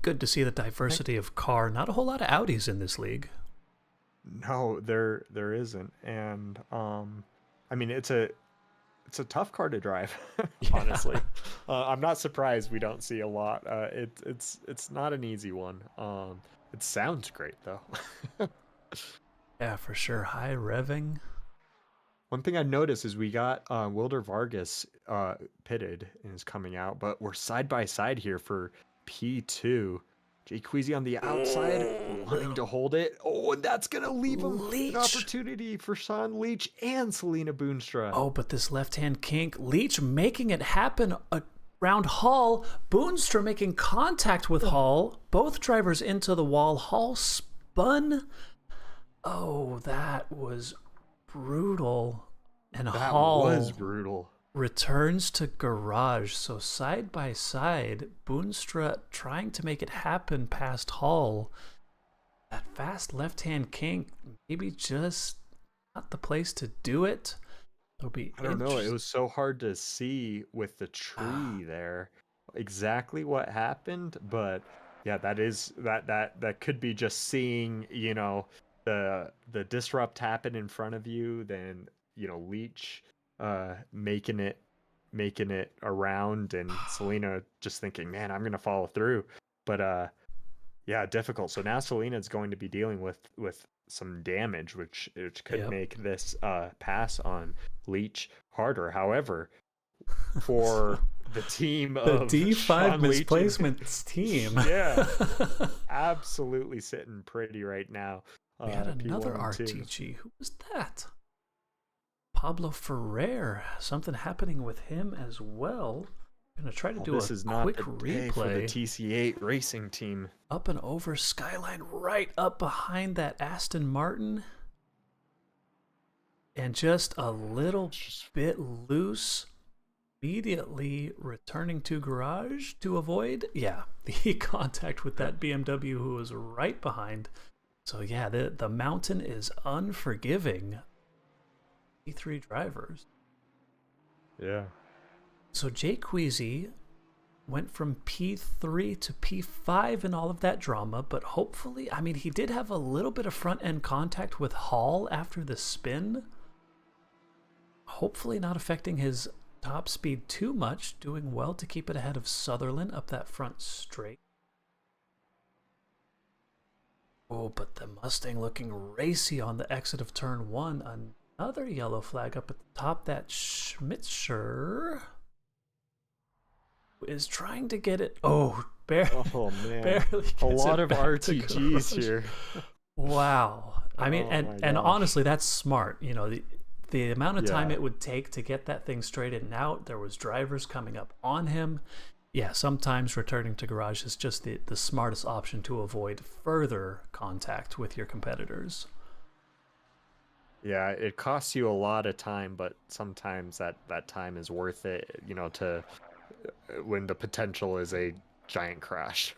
Good to see the diversity of car. Not a whole lot of Audis in this league. No, there isn't. And I mean, it's a tough car to drive, honestly. I'm not surprised we don't see a lot. It's not an easy one. It sounds great though. Yeah, for sure. High revving. One thing I noticed is we got Wilder Vargas pitted and is coming out, but we're side by side here for P2. Jay Queasy on the outside, wanting to hold it. Oh, and that's going to leave him an opportunity for Sean Leach and Selena Boonstra. Oh, but this left-hand kink. Leach making it happen around Hall. Boonstra making contact with Hall. Both drivers into the wall. Hall spun. Oh, that was brutal. And that Hall was brutal. Returns to garage. So side by side, Boonstra trying to make it happen past Hall. That fast left-hand kink, maybe just not the place to do it. It'll be I don't know. It was so hard to see with the tree there exactly what happened, but yeah, that could be just seeing, you know, the disrupt happen in front of you, then, you know, Leach making it around, and Selena just thinking, man, I'm gonna follow through. But yeah, difficult. So now Selena's going to be dealing with some damage, which could make this pass on Leach harder. However, for the team the of D5 Sean Leach misplacements team, yeah, absolutely sitting pretty right now. We had another P1 and 2. RTG. Who was that? Pablo Ferrer. Something happening with him as well. I'm going to try to do This a is not quick the day replay. for the TC8 racing team. Up and over Skyline, right up behind that Aston Martin. And just a little bit loose. Immediately returning to garage to avoid, the contact with that BMW who was right behind. So yeah, the mountain is unforgiving. P3 drivers. Yeah. So Jay Queasy went from P3 to P5 in all of that drama, but hopefully, I mean, he did have a little bit of front end contact with Hall after the spin. Hopefully not affecting his top speed too much, doing well to keep it ahead of Sutherland up that front straight. Oh, but the Mustang looking racy on the exit of turn 1. Another yellow flag up at the top. That Schmitzer is trying to get it. Oh, Oh man, barely gets a lot it of back to RTGs garage. here. Wow. I mean, Oh and my gosh. honestly, that's smart. You know, the amount of time Yeah. it would take to get that thing straightened out. There was drivers coming up on him. Yeah, sometimes returning to garage is just the smartest option to avoid further contact with your competitors. Yeah, it costs you a lot of time, but sometimes that time is worth it, you know, to when the potential is a giant crash.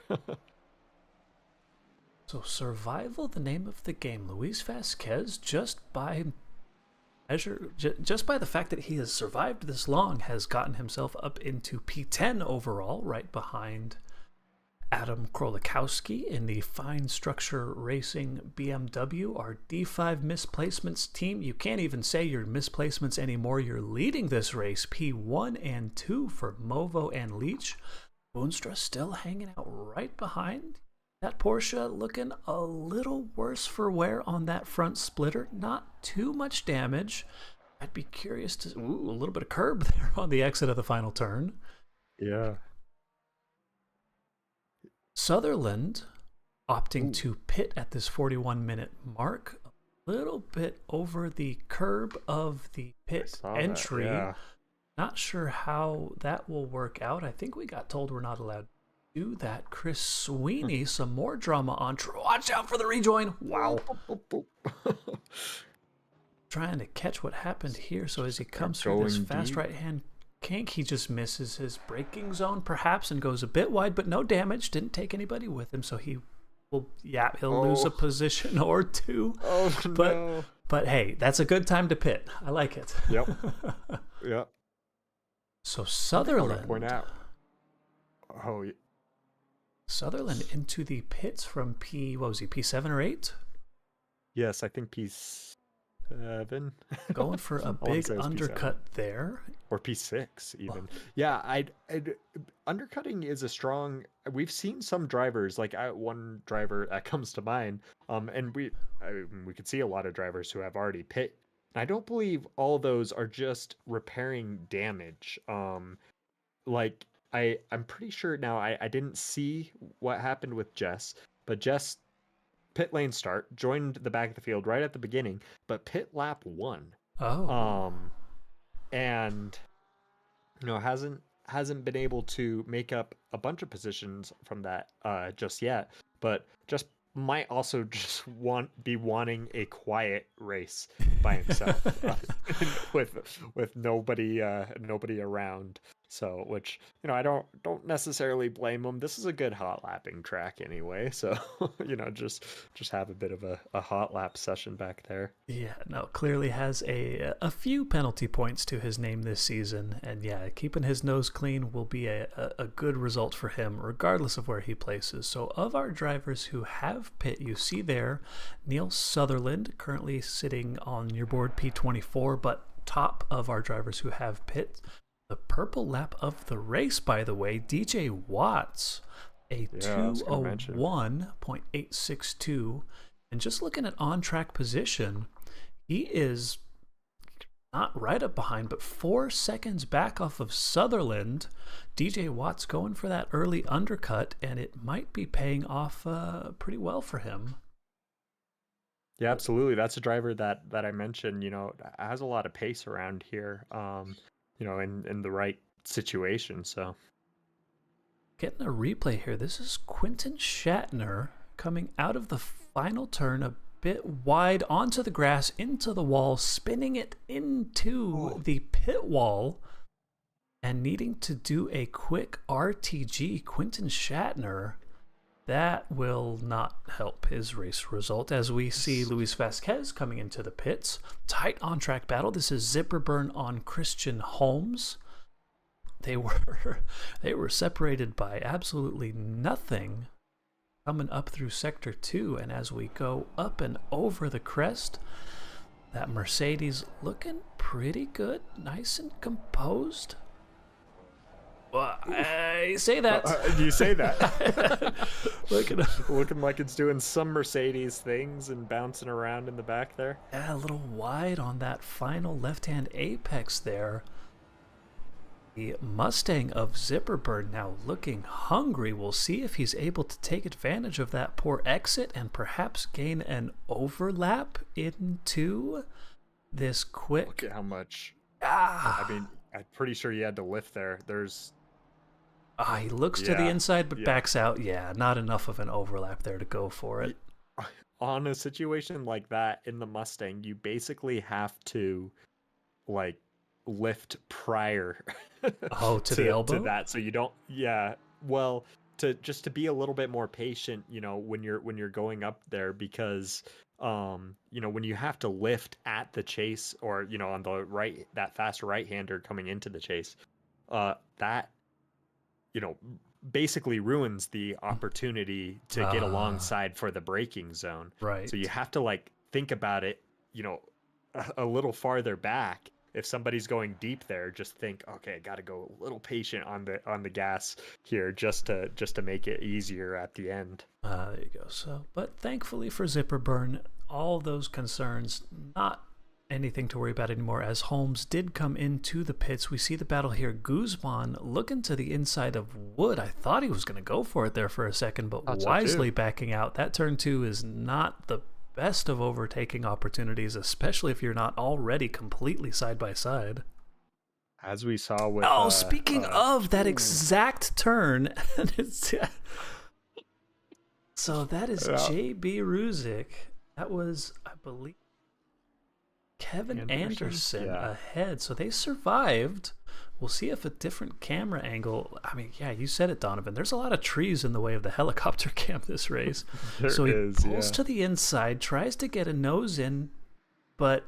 So survival, the name of the game. Luis Vasquez, just by the fact that he has survived this long, has gotten himself up into P10 overall, right behind Adam Krolikowski in the Fine Structure Racing BMW, our D5 misplacements team. You can't even say your misplacements anymore. You're leading this race, P1 and 2 for Movo and Leach. Boonstra still hanging out right behind. That Porsche looking a little worse for wear on that front splitter. Not too much damage. I'd be curious to... Ooh, a little bit of curb there on the exit of the final turn. Yeah. Sutherland opting to pit at this 41-minute mark, a little bit over the curb of the pit entry. Yeah. Not sure how that will work out. I think we got told we're not allowed to do that. Chris Sweeney, some more drama on. Watch out for the rejoin. Wow. Trying to catch what happened here. So as he comes through this fast right-hand kink, he just misses his braking zone perhaps and goes a bit wide, but no damage. Didn't take anybody with him, so he'll lose a position or two. But hey, that's a good time to pit. I like it. Yep. Yep. So Sutherland. Point out. Oh, yeah. Sutherland into the pits from P7 or 8? Yes, I think P7. Going for a big undercut there. Or P6 even. Yeah, undercutting is a strong. We've seen some drivers, like one driver that comes to mind, and we could see a lot of drivers who have already pit. I don't believe all those are just repairing damage. Like I'm pretty sure now. I didn't see what happened with Jess, but Jess pit lane start joined the back of the field right at the beginning, but pit lap 1. Oh. And hasn't been able to make up a bunch of positions from that just yet, but just might also just be wanting a quiet race by himself with nobody around. So, which, I don't necessarily blame him. This is a good hot lapping track anyway. So, just have a bit of a hot lap session back there. Yeah, no, clearly has a few penalty points to his name this season. And yeah, keeping his nose clean will be a good result for him, regardless of where he places. So of our drivers who have pit, you see there, Neil Sutherland currently sitting on your board P24, but top of our drivers who have pit, the purple lap of the race, by the way, DJ Watts, a 201.862. And just looking at on-track position, he is not right up behind, but 4 seconds back off of Sutherland. DJ Watts going for that early undercut, and it might be paying off pretty well for him. Yeah, absolutely. That's a driver that I mentioned, has a lot of pace around here. In the right situation. So getting a replay here. This is Quentin Shatner coming out of the final turn a bit wide onto the grass, into the wall, spinning it into the pit wall and needing to do a quick RTG. Quentin Shatner, that will not help his race result as we see Luis Vasquez coming into the pits. Tight on-track battle. This is Zipper Burn on Christian Holmes. They were separated by absolutely nothing coming up through Sector 2, and as we go up and over the crest, that Mercedes looking pretty good, nice and composed. Well, I say that. You say that. Looking like it's doing some Mercedes things and bouncing around in the back there. Yeah, a little wide on that final left-hand apex there. The Mustang of Zipperbird now looking hungry. We'll see if he's able to take advantage of that poor exit and perhaps gain an overlap into this quick. Look at how much. I mean, I'm pretty sure you had to lift there. He looks to the inside but backs out. Yeah, not enough of an overlap there to go for it. On a situation like that in the Mustang, you basically have to lift prior to the elbow to that, so you don't. Yeah, well, to be a little bit more patient, when you're going up there, because when you have to lift at the chase or on the right, that fast right-hander coming into the chase, that basically ruins the opportunity to get alongside for the braking zone. Right. So you have to think about it, a little farther back. If somebody's going deep there, just think, okay, I got to go a little patient on the gas here just to make it easier at the end. There you go. So, but thankfully for Zipperburn, all those concerns not anything to worry about anymore, as Holmes did come into the pits. We see the battle here. Guzman looking to the inside of Wood. I thought he was going to go for it there for a second, but wisely backing out. That turn 2 is not the best of overtaking opportunities, especially if you're not already completely side by side. As we saw with... speaking of that exact turn, so that is J.B. Ruzick. That was, I believe, Kevin Anderson ahead. So they survived. We'll see if a different camera angle... I mean, yeah, you said it, Donovan. There's a lot of trees in the way of the helicopter cam this race. So he pulls to the inside, tries to get a nose in, but...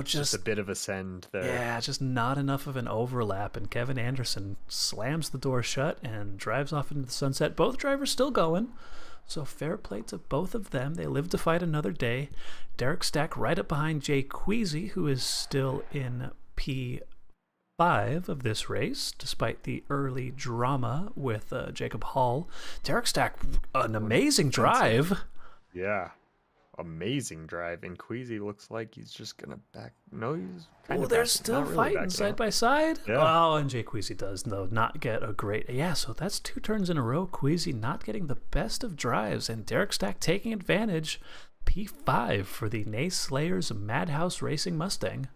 just a bit of a send there. Yeah, just not enough of an overlap. And Kevin Anderson slams the door shut and drives off into the sunset. Both drivers still going. So fair play to both of them. They live to fight another day. Derek Stack right up behind Jay Queasy, who is still in P5 of this race, despite the early drama with Jacob Hall. Derek Stack, an amazing drive. Yeah. Amazing drive, and Queasy looks like he's just gonna back. No, he's kind of. They're still fighting side by side. Yeah. Oh, and Jay Queasy does though not get a great. Yeah, so that's 2 turns in a row. Queasy not getting the best of drives, and Derek Stack taking advantage. P5 for the Nace Slayers Madhouse Racing Mustang.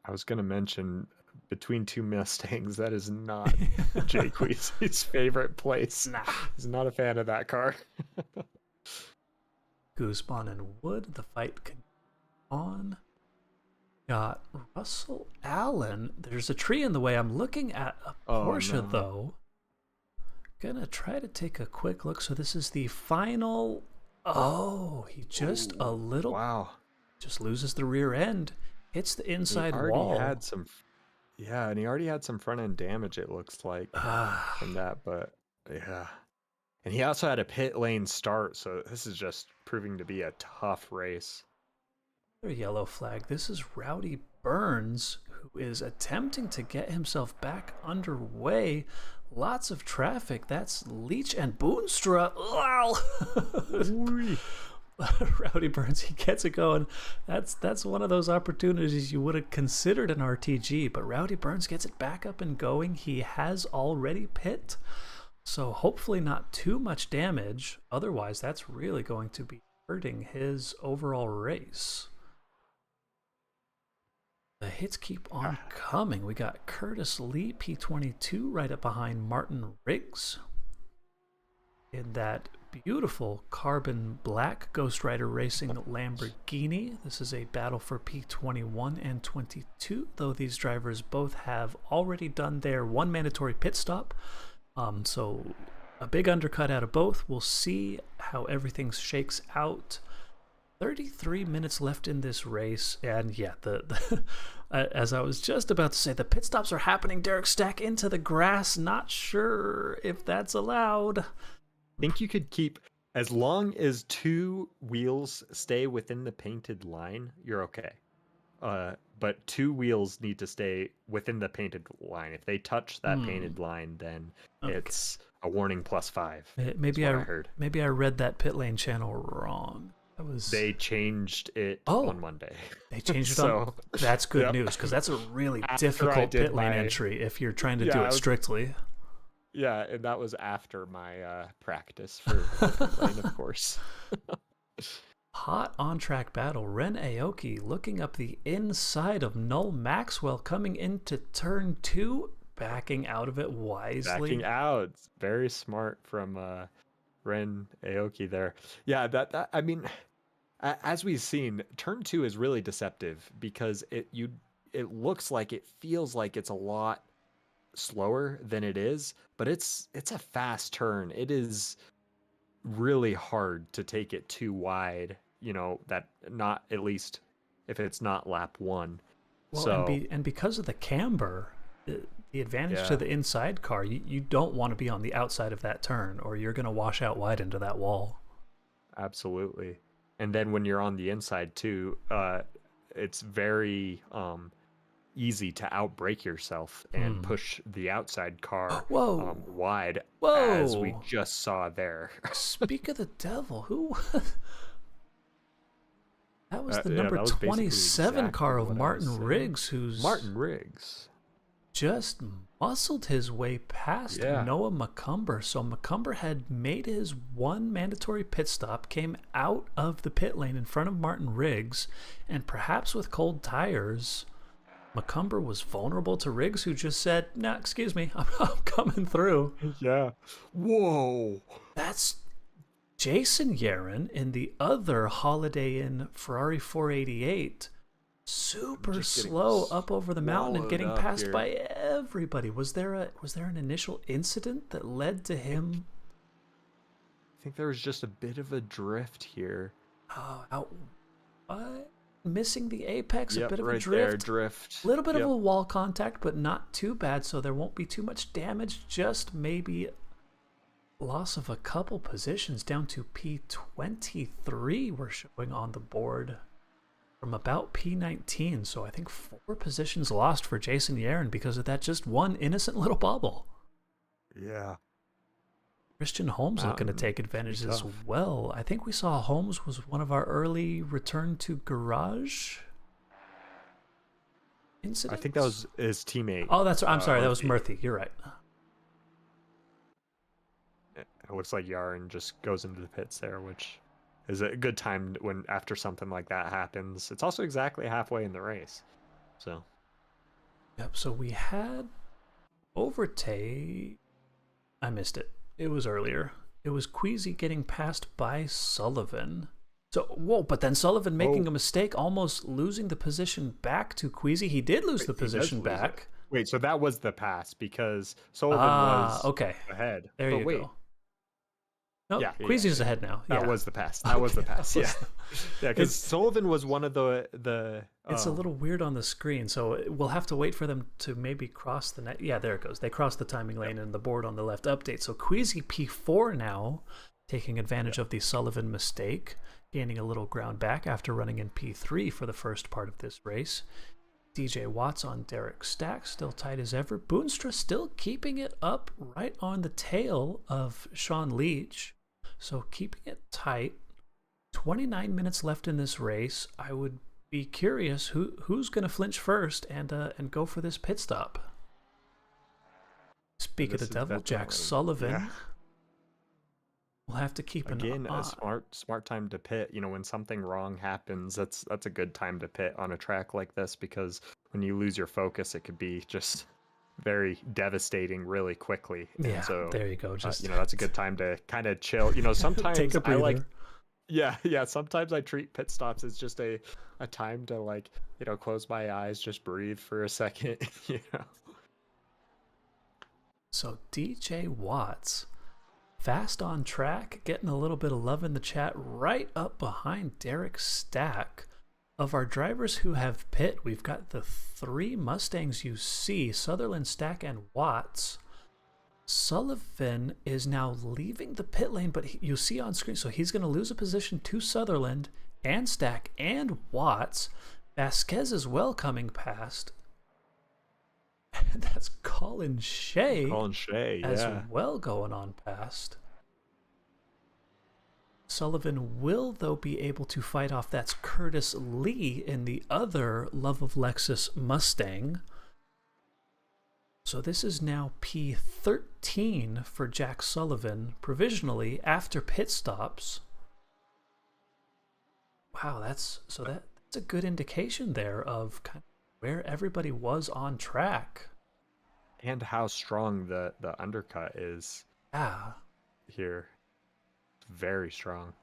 I was gonna mention between 2 Mustangs, that is not Jay Queasy's favorite place. Nah, he's not a fan of that car. Guzman and Wood, the fight can on. Got Russell Allen. There's a tree in the way. I'm looking at a Porsche though. Gonna try to take a quick look. So this is the final. Oh, he just a little. Wow. Just loses the rear end. Hits the inside wall. And he already had some front end damage, it looks like, from that, but yeah. And he also had a pit lane start, so this is just proving to be a tough race. Another yellow flag. This is Rowdy Burns, who is attempting to get himself back underway. Lots of traffic. That's Leach and Boonstra. Wow. Rowdy Burns, he gets it going. That's one of those opportunities you would have considered an RTG, but Rowdy Burns gets it back up and going. He has already pit. So hopefully not too much damage. Otherwise, that's really going to be hurting his overall race. The hits keep on coming. We got Curtis Lee, P22, right up behind Martin Riggs. In that beautiful carbon black Ghost Rider Racing Lamborghini. This is a battle for P21 and 22, though these drivers both have already done their 1 mandatory pit stop. So a big undercut out of both. We'll see how everything shakes out. 33 minutes left in this race, and yeah, the as I was just about to say, the pit stops are happening. Derek Stack into the grass. Not sure if that's allowed. I think you could keep, as long as 2 wheels stay within the painted line, you're okay. But 2 wheels need to stay within the painted line. If they touch that painted line, then it's a warning +5. Maybe I read that pit lane channel wrong. They changed it on Monday. They changed it on. That's good news, because that's a really difficult pit lane entry if you're trying to do it strictly. Yeah, and that was after my practice for pit lane, of course. Hot on-track battle. Ren Aoki looking up the inside of Null Maxwell coming into turn 2, backing out of it wisely. Backing out. It's very smart from Ren Aoki there. Yeah, that I mean, as we've seen, turn 2 is really deceptive because it looks like, it feels like it's a lot slower than it is, but it's a fast turn. It is really hard to take it too wide, that not, at least if it's not lap 1. Well, so and because of the camber, the advantage to the inside car, you don't want to be on the outside of that turn, or you're going to wash out wide into that wall. Absolutely. And then when you're on the inside too, it's very easy to outbrake yourself and push the outside car wide, as we just saw there. Speak of the devil, who That was the Yeah, number that was basically 27 car exactly of what I was Martin saying. Riggs, who's Martin Riggs. just muscled his way past Yeah. Noah McCumber. So McCumber had made his one mandatory pit stop, came out of the pit lane in front of Martin Riggs, and perhaps with cold tires, McCumber was vulnerable to Riggs, who just said, "Nah, excuse me, I'm coming through." Yeah. Whoa. That's Jason Yaron in the other Holiday Inn Ferrari 488. Super just getting slow up over the mountain and swallowed getting up passed here. by everybody. Was there an initial incident that led to him I think there was just a bit of a drift here. missing the apex? Yep, A bit of right a drift. there, drift. A little bit Yep. of a wall contact, but not too bad, so there won't be too much damage. Just maybe loss of a couple positions down to P23 we're showing on the board from about P19. So I think 4 positions lost for Jason Yaron because of that just one innocent little bubble. Yeah. Christian Holmes looking to take advantage as well. I think we saw Holmes was one of our early return to garage incidents. I think that was his teammate. Oh, that's right. I'm sorry. That was Murphy. Murphy. You're right. It looks like Yaron just goes into the pits there, which is a good time when after something like that happens. It's also exactly halfway in the race. So Yep, so we had overtake. I missed it. It was earlier. It was Queasy getting passed by Sullivan. So, whoa, but then Sullivan making a mistake, almost losing the position back to Queasy. He did lose the position back. Wait, so that was the pass because Sullivan was okay. ahead. There But you wait, go. No, Yeah, Queasy's ahead now. that Yeah. was the pass. That was the Okay, pass. that Yeah, was yeah, because Sullivan was one of the. It's a little weird on the screen, so we'll have to wait for them to maybe cross the net. Yeah, there it goes. They crossed the timing lane and the board on the left update. So Queasy P4 now, taking advantage of the Sullivan mistake, gaining a little ground back after running in P3 for the first part of this race. DJ Watts on Derek Stack, still tight as ever. Boonstra still keeping it up right on the tail of Sean Leach. So keeping it tight. 29 minutes left in this race. I would be curious who's going to flinch first and go for this pit stop. Speak of the devil, Jack Sullivan. Yeah. We'll have to keep Again, an a smart time to pit. You know, when something wrong happens, that's a good time to pit on a track like this, because when you lose your focus, it could be just very devastating really quickly. Yeah, And so there you go. Just that's a good time to kind of chill. You know, sometimes take a I like breather. yeah, sometimes I treat pit stops as just a time to, like, you know, close my eyes, just breathe for a second, you know. So DJ Watts, fast on track, getting a little bit of love in the chat, right up behind Derek Stack. Of our drivers who have pit, we've got the 3 Mustangs you see, Sutherland, Stack, and Watts. Sullivan is now leaving the pit lane, but you see on screen, so he's going to lose a position to Sutherland and Stack and Watts. Vasquez as well coming past. That's Colin Shea. Colin Shea, as yeah. well going on past. Sullivan will, though, be able to fight off. That's Curtis Lee in the other Love of Lexus Mustang. So this is now P13 for Jack Sullivan, provisionally after pit stops. Wow, that's a good indication there of kind of where everybody was on track. And how strong the undercut is. Yeah. Here. Very strong.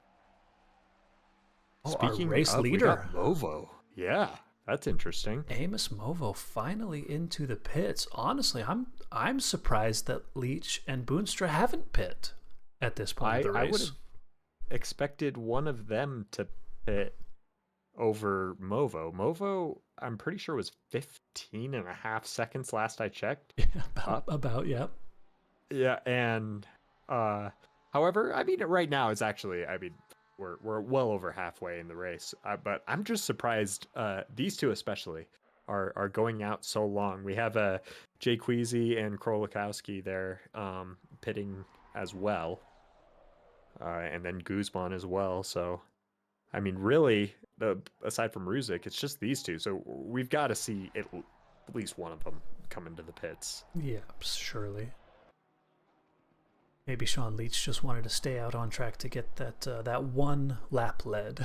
Oh, our race of, leader. we got Movo. Yeah, that's interesting. Amos Movo finally into the pits. Honestly, I'm surprised that Leach and Boonstra haven't pit at this point of the race. I would have expected one of them to pit over Movo. Movo, I'm pretty sure, was 15 and a half seconds last I checked. Yeah, about, yeah. Yeah, and however, I mean, right now it's actually, I mean, we're well over halfway in the race, but I'm just surprised these two especially are going out so long. We have Jay Queasy and Krolikowski there pitting as well, and then Guzman as well. So, I mean, really, aside from Ruzik, it's just these two. So we've got to see at least one of them come into the pits. Yeah, surely. Maybe Sean Leach just wanted to stay out on track to get that one lap lead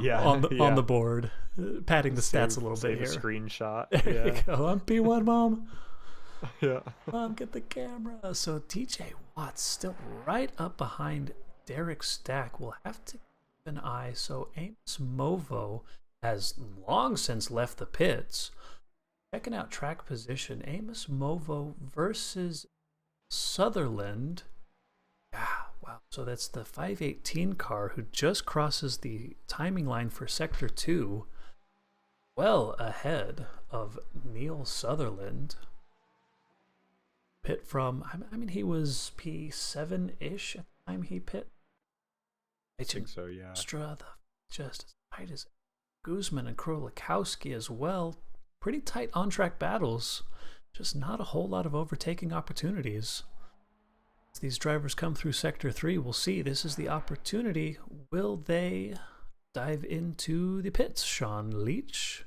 on the board, padding the stats a little bit here. Screenshot. There you go. I'm P1, Mom. Yeah. Mom, get the camera. So TJ Watts still right up behind Derek Stack. We'll have to keep an eye. So Amos Movo has long since left the pits. Checking out track position. Amos Movo versus Sutherland. Yeah, wow. So that's the 518 car who just crosses the timing line for Sector 2. Well ahead of Neil Sutherland. Pit from, I mean, he was P7-ish at the time he pit. I think so, yeah. Extra, just as tight as Guzman and Krolikowski as well. Pretty tight on-track battles. Just not a whole lot of overtaking opportunities. As these drivers come through Sector 3, we'll see. This is the opportunity. Will they dive into the pits? Sean Leach.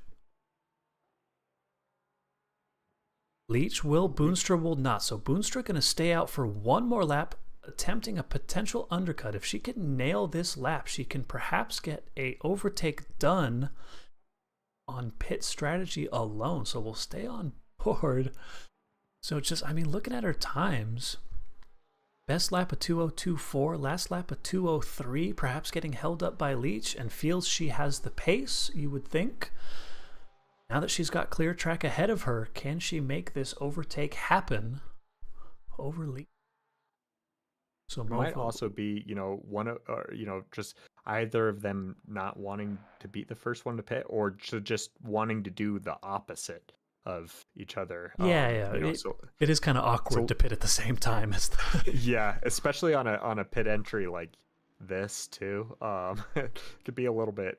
Leach will, Boonstra will not. So Boonstra going to stay out for one more lap, attempting a potential undercut. If she can nail this lap, she can perhaps get a overtake done on pit strategy alone. So we'll stay on board. So just, I mean, looking at her times, best lap of 2:02.4, last lap of 2:03, perhaps getting held up by Leach, and feels she has the pace, you would think. Now that she's got clear track ahead of her, can she make this overtake happen over Leach? So it might also be, just either of them not wanting to beat the first one to pit, or just wanting to do the opposite of each other. It is kind of awkward to pit at the same time as the yeah, especially on a pit entry like this too. It could be a little bit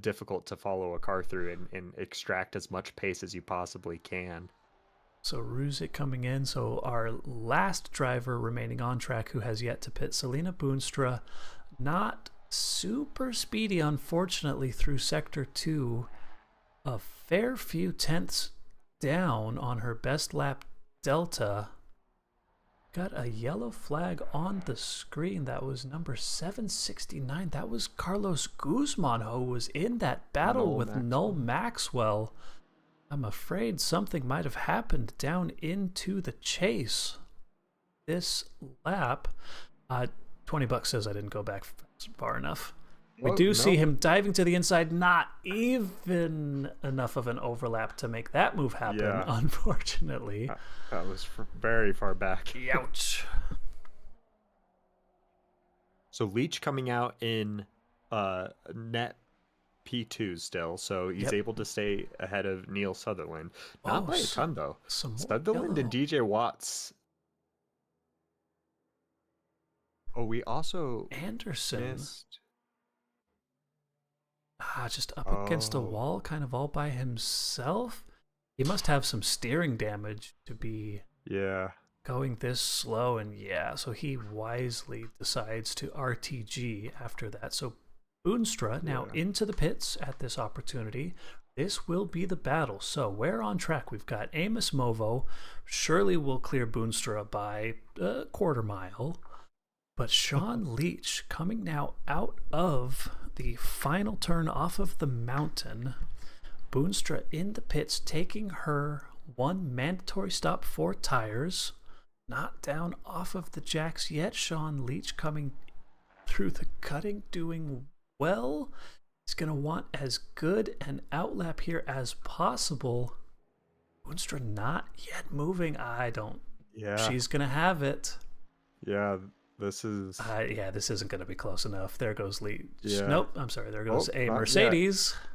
difficult to follow a car through and extract as much pace as you possibly can. So Ruzik coming in. So our last driver remaining on track who has yet to pit, Selena Boonstra, not super speedy, unfortunately, through Sector 2. A fair few tenths down on her best lap delta. Got a yellow flag on the screen. That was number 769. That was Carlos Guzman, who was in that battle with Noel Maxwell. I'm afraid something might have happened down into the chase this lap. $20 says I didn't go back far enough. We do see him diving to the inside, not even enough of an overlap to make that move happen, unfortunately. That was very far back. Ouch. So Leach coming out in net P2 still, so he's able to stay ahead of Neil Sutherland. Not by a ton, though. Sutherland and DJ Watts. Oh, we also Anderson missed... just up against a wall, kind of all by himself. He must have some steering damage to be going this slow, and so he wisely decides to RTG after that. So Boonstra now into the pits at this opportunity. This will be the battle. So we're on track. We've got Amos Movo. Surely will clear Boonstra by a quarter mile. But Sean Leach coming now out of the final turn off of the mountain. Boonstra in the pits, taking her one mandatory stop for tires. Not down off of the jacks yet. Sean Leach coming through the cutting, doing well. He's going to want as good an outlap here as possible. Boonstra not yet moving. She's going to have it. Yeah. This is... this isn't going to be close enough. There goes Leach. Yeah. Nope, I'm sorry. There goes a Mercedes. Yet.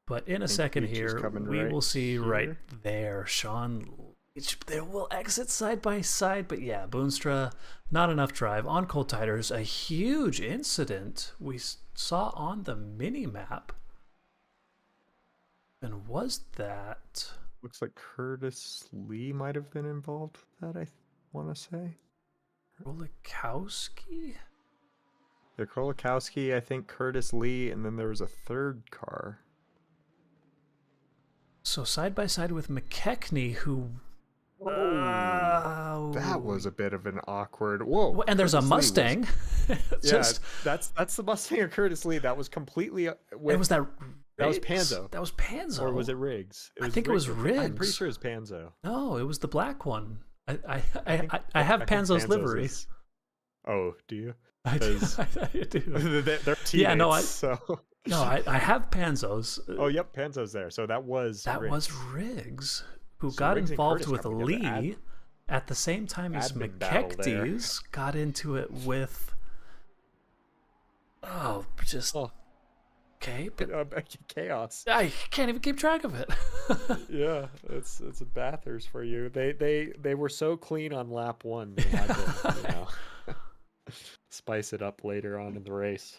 But in a second here, we will see right there. Sean Leach, they will exit side by side. But Boonstra, not enough drive. On cold tires, a huge incident we saw on the mini-map. And was that... Looks like Curtis Lee might have been involved with that, I want to say. Krolikowski? The Krolikowski, I think Curtis Lee, and then there was a third car. So side by side with McKechnie, who... That was a bit of an awkward... Whoa! And there's Curtis a Mustang. Just... Yeah, that's the Mustang of Curtis Lee. That was completely... It was that... That was Panzo. That was Panzo. Or was it Riggs? I think it was Riggs. I'm pretty sure it was Panzo. No, it was the black one. I have Panzo's livery. Oh, do you? I do. They're teammates, yeah, no, so... No, I have Panzo's. Oh, yep, Panzo's there. So that was Riggs, who so got Riggs involved and with Curtis Lee at the same time as McKechnie's got into it with... Okay, but chaos. I can't even keep track of it. Yeah, it's a Bathurst for you. They were so clean on lap 1. They had to, spice it up later on in the race.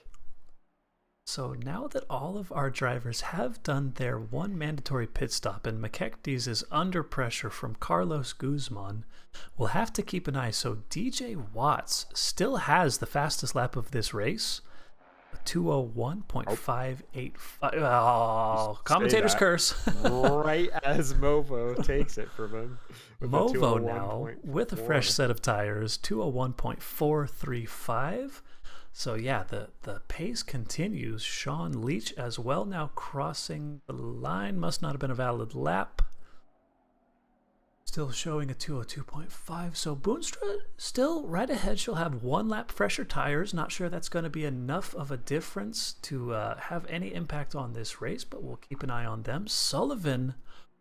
So now that all of our drivers have done their one mandatory pit stop and McKechnie's is under pressure from Carlos Guzman, we'll have to keep an eye. So DJ Watts still has the fastest lap of this race. 201.585. Oh, commentator's curse. Right as Movo takes it from him. Movo now with a fresh set of tires, 201.435. So yeah, the pace continues. Sean Leach as well now crossing the line. Must not have been a valid lap. Still showing a 202.5. So Boonstra still right ahead. She'll have 1 lap fresher tires. Not sure that's going to be enough of a difference to have any impact on this race, but we'll keep an eye on them. Sullivan,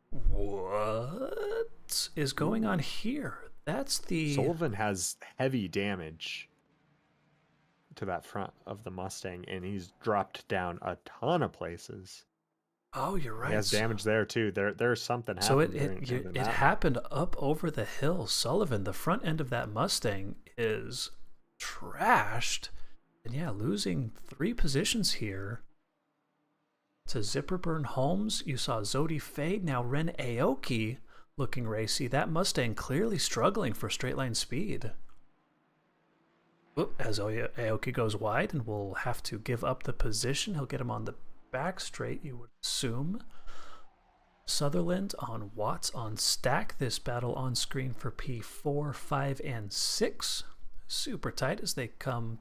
what is going on here? That's the... Sullivan has heavy damage to that front of the Mustang, and he's dropped down a ton of places. Oh, you're right. He has damage there too. There's something happening. So it happened up over the hill. Sullivan, the front end of that Mustang is trashed, and yeah, losing 3 positions here to Zipperburn Holmes. You saw Zodi fade. Now Ren Aoki looking racy. That Mustang clearly struggling for straight line speed. Whoop, as Aoki goes wide and will have to give up the position. He'll get him on the back straight, you would assume. Sutherland on Watts on Stack. This battle on screen for P4, 5, and 6. Super tight as they come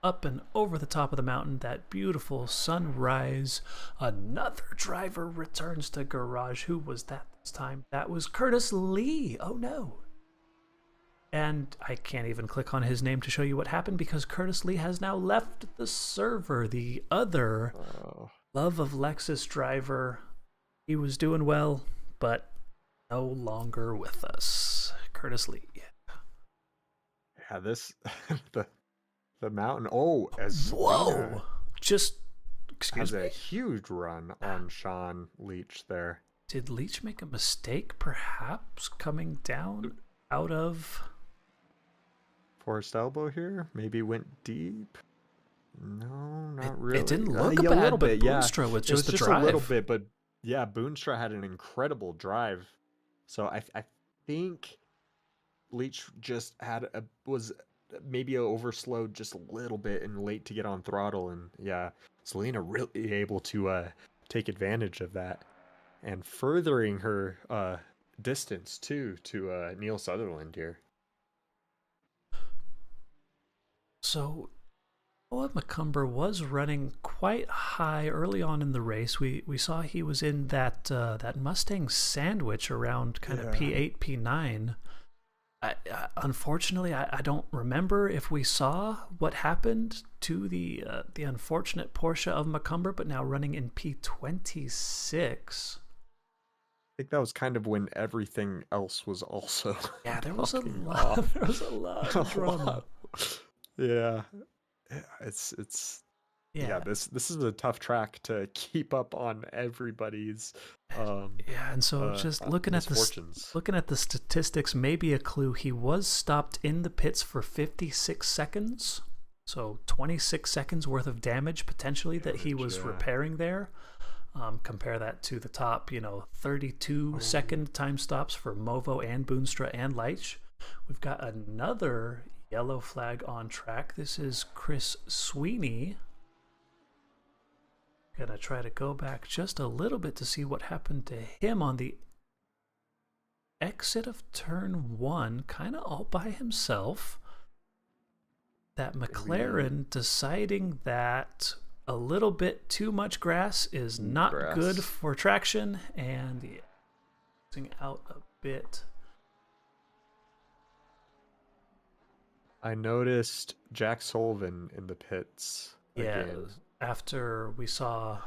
up and over the top of the mountain. That beautiful sunrise. Another driver returns to garage. Who was that this time? That was Curtis Lee. Oh no. And I can't even click on his name to show you what happened because Curtis Lee has now left the server. The other Love of Lexus driver. He was doing well, but no longer with us. Curtis Lee. Yeah, this the mountain. Oh, as whoa! Just excuse me. Has a huge run on Sean Leach there. Did Leach make a mistake, perhaps coming down out of Forest Elbow here? Maybe went deep. No, not really. It didn't look a bad, little but bit, Boonstra with just the drive. A little bit, but yeah, Boonstra had an incredible drive. So I think Leach just was maybe overslowed just a little bit and late to get on throttle, and yeah, Selena really able to take advantage of that and furthering her distance too to Neil Sutherland here. So Noah McCumber was running quite high early on in the race. We saw he was in that Mustang sandwich around kind of P8, P9. Unfortunately, I don't remember if we saw what happened to the unfortunate Porsche of McCumber, but now running in P26. I think that was kind of when everything else was also there was a lot. There was a lot of drama. Yeah, it's this is a tough track to keep up on everybody's and so just looking at the statistics, maybe a clue. He was stopped in the pits for 56 seconds, so 26 seconds worth of damage potentially that he was repairing there. Compare that to the top 32 second time stops for Movo and Boonstra and Leitch. We've got another yellow flag on track. This is Chris Sweeney. Gonna try to go back just a little bit to see what happened to him on the exit of turn 1, kind of all by himself. That McLaren deciding that a little bit too much grass is not good for traction, and losing out a bit. I noticed Jack Sullivan in the pits again. After we saw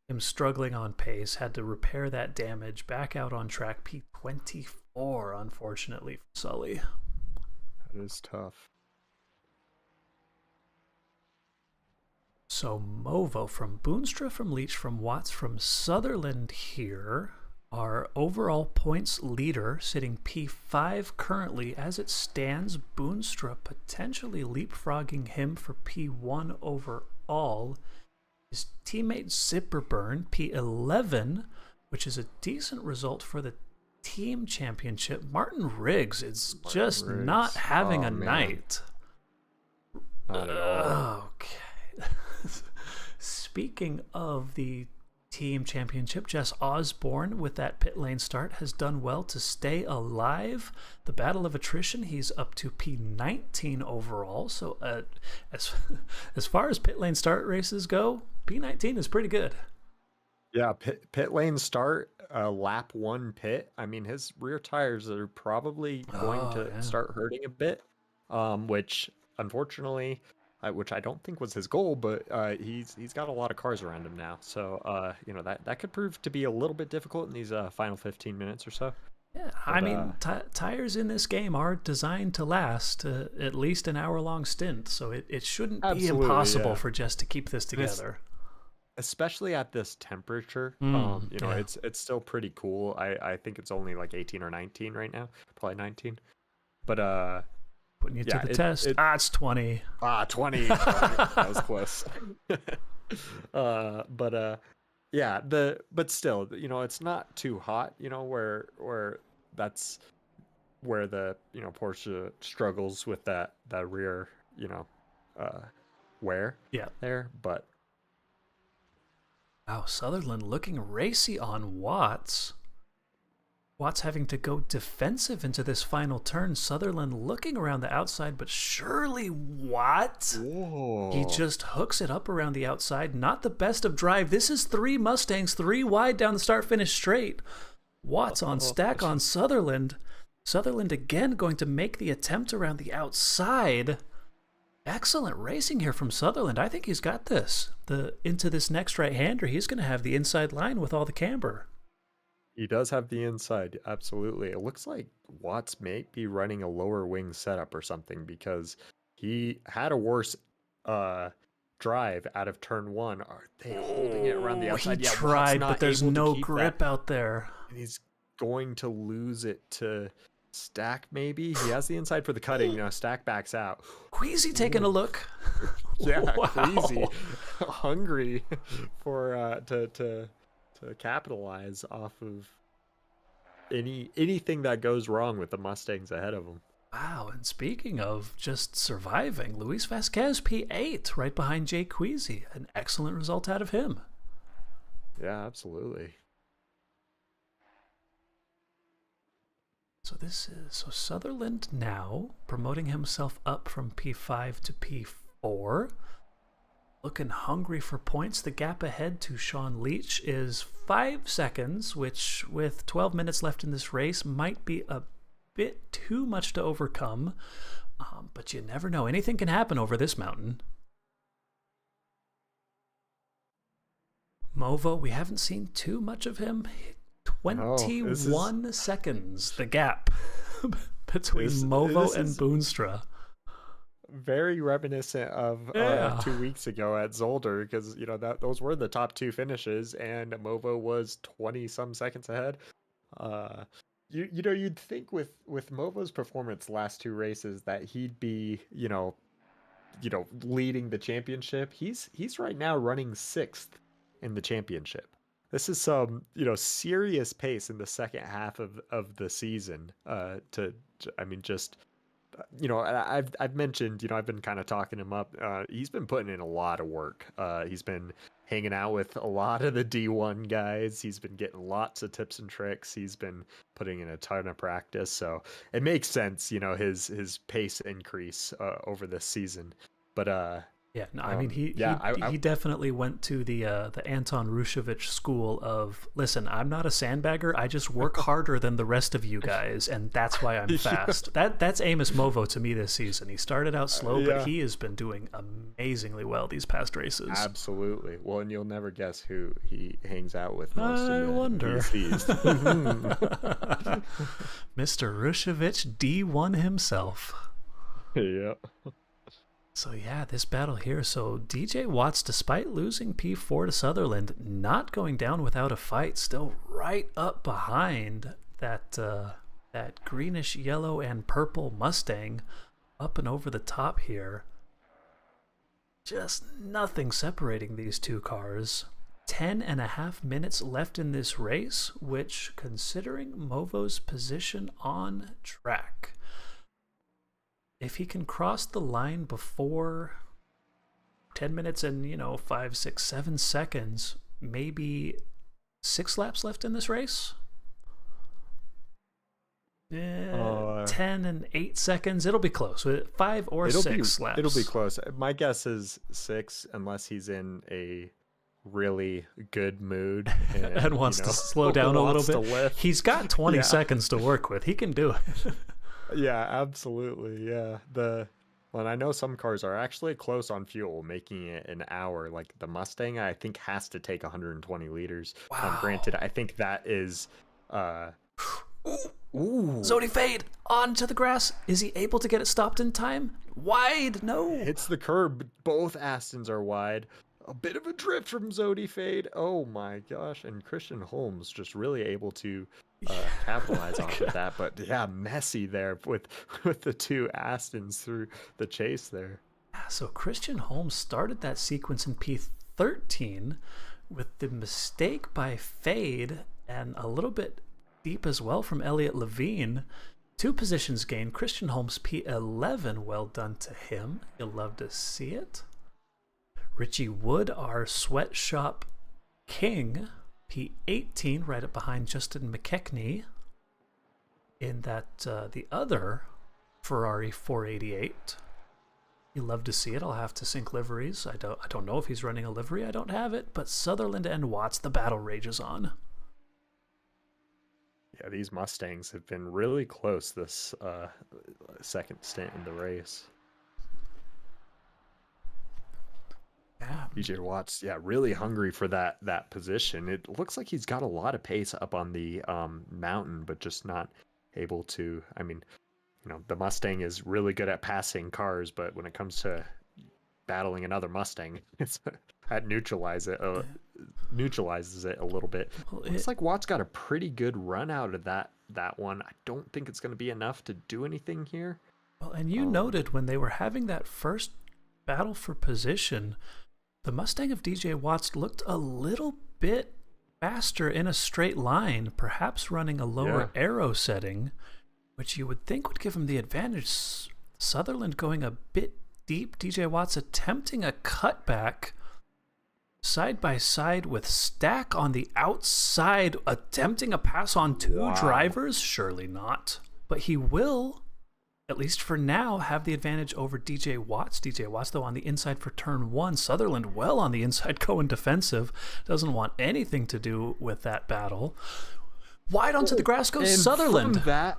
him struggling on pace, had to repair that damage, back out on track, P24, unfortunately, for Sully. That is tough. So Movo from Boonstra, from Leach, from Watts, from Sutherland here. Our overall points leader, sitting P5 currently. As it stands, Boonstra potentially leapfrogging him for P1 overall. His teammate Zipperburn, P11, which is a decent result for the team championship. Martin Riggs is just not having a night. Not at all. Okay. Speaking of the team championship, Jess Osborne with that pit lane start has done well to stay alive. The battle of attrition, he's up to P19 overall. So as far as pit lane start races go, P19 is pretty good. Yeah, pit lane start, lap 1 pit. I mean, his rear tires are probably going to start hurting a bit, which unfortunately, which I don't think was his goal, but he's got a lot of cars around him now. So, that could prove to be a little bit difficult in these final 15 minutes or so. Yeah, but, I mean, tires in this game are designed to last at least an hour-long stint, so it shouldn't be impossible for Jess to keep this together. Especially at this temperature, it's still pretty cool. I think it's only like 18 or 19 right now, probably 19. But putting you to the test. It's 20. 20. That was close. But still, it's not too hot, where that's where the, Porsche struggles with that rear, wear there. But wow, Sutherland looking racy on Watts. Watts having to go defensive into this final turn. Sutherland looking around the outside, but surely Watts. He just hooks it up around the outside. Not the best of drive. This is 3 Mustangs, 3 wide down the start-finish straight. Watts on stack on Sutherland. Sutherland again going to make the attempt around the outside. Excellent racing here from Sutherland. I think he's got this. Into this next right-hander, he's going to have the inside line with all the camber. He does have the inside, absolutely. It looks like Watts may be running a lower wing setup or something, because he had a worse drive out of turn 1. Are they holding it around the outside? He tried, but there's no grip out there. And he's going to lose it to Stack, maybe? He has the inside for the cutting. Stack backs out. Queasy taking a look. Yeah, Queasy. Hungry for to capitalize off of anything that goes wrong with the Mustangs ahead of him. Wow, and speaking of just surviving, Luis Vasquez P8 right behind Jay Queasy. An excellent result out of him. Yeah, absolutely. So Sutherland now promoting himself up from P5 to P4. Looking hungry for points. The gap ahead to Sean Leach is 5 seconds, which with 12 minutes left in this race might be a bit too much to overcome. But you never know. Anything can happen over this mountain. Movo, we haven't seen too much of him. 21 seconds, the gap between Movo and Boonstra. Very reminiscent of 2 weeks ago at Zolder, because those were the top 2 finishes, and Movo was 20 some seconds ahead. You'd think with Movo's performance last 2 races that he'd be leading the championship. He's right now running 6th in the championship. This is some serious pace in the second half of the season. I've mentioned, I've been kind of talking him up. He's been putting in a lot of work. He's been hanging out with a lot of the D1 guys. He's been getting lots of tips and tricks. He's been putting in a ton of practice. So it makes sense, his pace increase over this season. But yeah, no, I mean he definitely went to the Anton Rushevich school of, listen, I'm not a sandbagger. I just work harder than the rest of you guys, and that's why I'm fast. That's Amos Movo to me this season. He started out slow, but he has been doing amazingly well these past races. Absolutely. Well, and you'll never guess who he hangs out with most. I wonder. Mr. Rushevich D1 himself. Yeah. So yeah, this battle here. So DJ Watts, despite losing P4 to Sutherland, not going down without a fight, still right up behind that greenish yellow and purple Mustang, up and over the top here. Just nothing separating these two cars. 10.5 minutes left in this race, which, considering Movo's position on track, if he can cross the line before 10 minutes and, 5, 6, 7 seconds, maybe 6 laps left in this race? 10 and 8 seconds. It'll be close. 5 or 6 laps. It'll be close. My guess is 6, unless he's in a really good mood and wants to slow down a little bit. He's got 20 seconds to work with. He can do it. Yeah, absolutely. Yeah. And I know some cars are actually close on fuel, making it an hour. Like the Mustang, I think, has to take 120 liters. Wow. Granted, I think that is Zodi fade onto the grass. Is he able to get it stopped in time? Wide, no. Hits the curb. Both Astons are wide. A bit of a drift from Zodi fade. Oh my gosh. And Christian Holmes just really able to capitalize off of that. But yeah, messy there with the two Astons through the chase there. So Christian Holmes started that sequence in P13 with the mistake by Fade and a little bit deep as well from Elliot Levine. 2 positions gained. Christian Holmes P11, well done to him. You'll love to see it. Richie Wood, our sweatshop king, P18, right up behind Justin McKechnie in that the other Ferrari 488. You love to see it. I'll have to sync liveries. I don't know if he's running a livery. I don't have it. But Sutherland and Watts, the battle rages on. Yeah, these Mustangs have been really close this second stint in the race. Yeah. DJ Watts, really hungry for that position. It looks like he's got a lot of pace up on the mountain, but just not able to. I mean, the Mustang is really good at passing cars, but when it comes to battling another Mustang, that neutralizes it a little bit. Well, looks like Watts got a pretty good run out of that one. I don't think it's going to be enough to do anything here. Well, and you noted when they were having that first battle for position, the Mustang of DJ Watts looked a little bit faster in a straight line, perhaps running a lower aero setting, which you would think would give him the advantage. Sutherland going a bit deep, DJ Watts attempting a cutback side by side with Stack on the outside, attempting a pass on 2 drivers. Surely not, but he will, at least for now, have the advantage over DJ Watts. DJ Watts, though, on the inside for turn 1. Sutherland well on the inside, going defensive. Doesn't want anything to do with that battle. Wide onto the grass goes Sutherland. From that,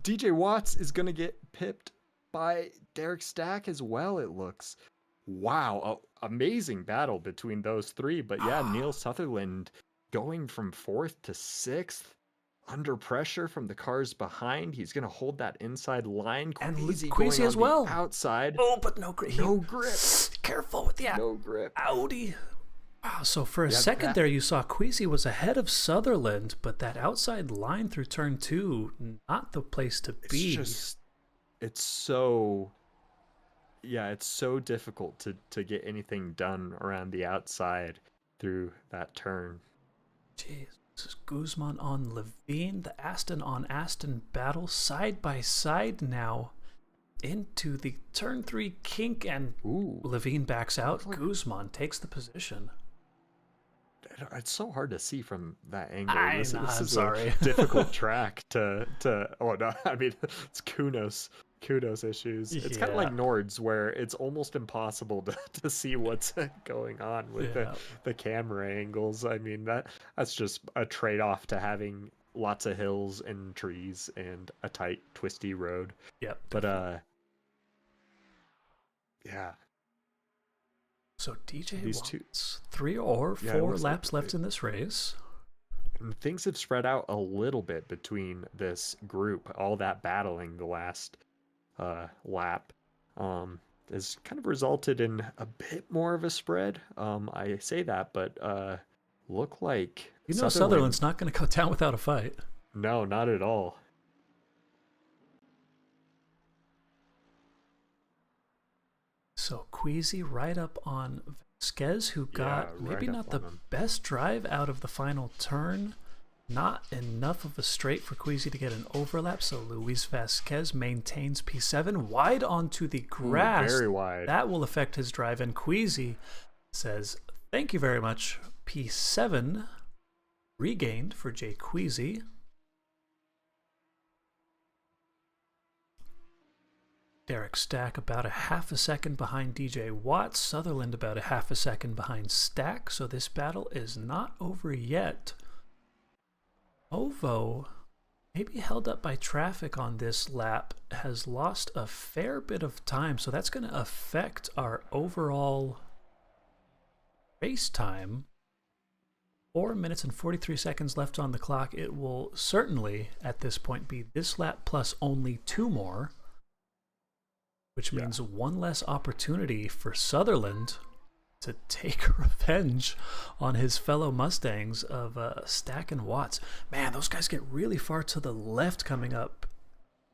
DJ Watts is going to get pipped by Derek Stack as well, it looks. Wow, amazing battle between those 3. But yeah, Neil Sutherland going from 4th to 6th. Under pressure from the cars behind. He's going to hold that inside line. And Queasy as well. Outside. Oh, but no grip. No grip. Careful with the no grip. Audi. Wow, so for a second there, you saw Queasy was ahead of Sutherland, but that outside line through turn 2, not the place to be. It's so difficult to get anything done around the outside through that turn. Jeez. This is Guzman on Levine, the Aston on Aston battle side by side now. into the turn 3 kink, and Levine backs out. Guzman takes the position. It's so hard to see from that angle. This is sorry. a difficult track to. Oh no, I mean it's Kunos issues. It's kind of like Nords, where it's almost impossible to see what's going on with the camera angles. I mean that's just a trade-off to having lots of hills and trees and a tight, twisty road. Yep. But yeah. So DJ These wants 3 or 4 laps left in this race. And things have spread out a little bit between this group. All that battling the last lap has kind of resulted in a bit more of a spread. I say that, but look like Sutherland's not going to go down without a fight. No, not at all. So Queasy right up on Vasquez, who got maybe not the best drive out of the final turn. Not enough of a straight for Queasy to get an overlap, so Luis Vasquez maintains P7 wide onto the grass. Very wide. That will affect his drive, and Queasy says, thank you very much. P7 regained for Jay Queasy. Derek Stack about a half a second behind DJ Watts. Sutherland about a half a second behind Stack, so this battle is not over yet. Ovo, maybe held up by traffic on this lap, has lost a fair bit of time, so that's going to affect our overall race time. 4 minutes and 43 seconds left on the clock. It will certainly, at this point, be this lap plus only 2 more, which means 1 less opportunity for Sutherland to take revenge on his fellow Mustangs of Stack and Watts. Man, those guys get really far to the left coming up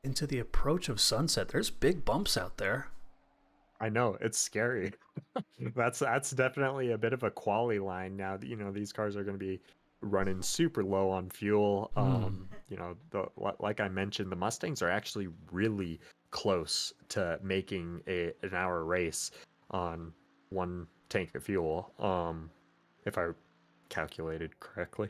into the approach of Sunset. There's big bumps out there. I know, it's scary. That's definitely a bit of a quali line now. You know, these cars are going to be running super low on fuel. You know, like I mentioned, the Mustangs are actually really close to making an hour race on 1 tank of fuel, if I calculated correctly.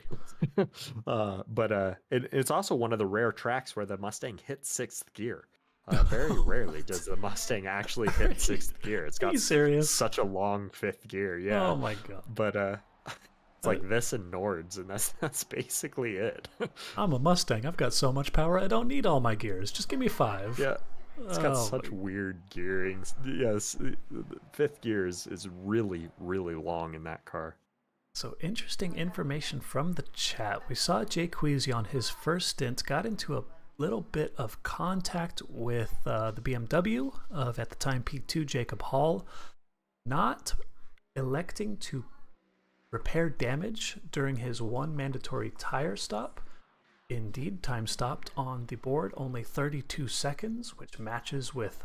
But it's also one of the rare tracks where the Mustang hits 6th gear. Very rarely does the Mustang actually hit 6th gear. It's got such a long 5th gear. Yeah. Oh my god. But it's like this and Nords, and that's basically it. I'm a Mustang. I've got so much power. I don't need all my gears. Just give me 5. Yeah. It's got such weird gearings. Yes, 5th gear is really, really long in that car. So interesting information from the chat. We saw Jay Queasy on his first stint got into a little bit of contact with the BMW of, at the time, P2 Jacob Hall, not electing to repair damage during his 1 mandatory tire stop. Indeed, time stopped on the board only 32 seconds, which matches with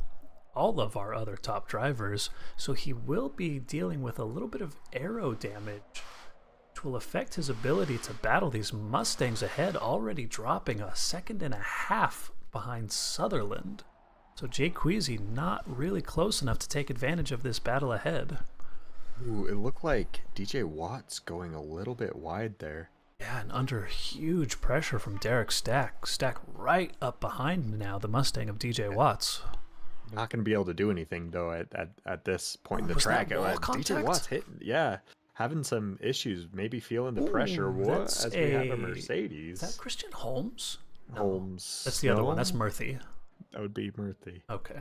all of our other top drivers. So he will be dealing with a little bit of aero damage, which will affect his ability to battle these Mustangs ahead, already dropping a 1.5 seconds behind Sutherland. So Jay Queasy not really close enough to take advantage of this battle ahead. Ooh, it looked like DJ Watts going a little bit wide there. Yeah, and under huge pressure from Derek Stack. Stack right up behind now, the Mustang of DJ Watts. Not going to be able to do anything, though, at this point in the track. DJ Watts having some issues, maybe feeling the pressure. As we have a Mercedes. Is that Christian Holmes? No, Holmes. That's the other one. That's Murphy. That would be Murphy. Okay.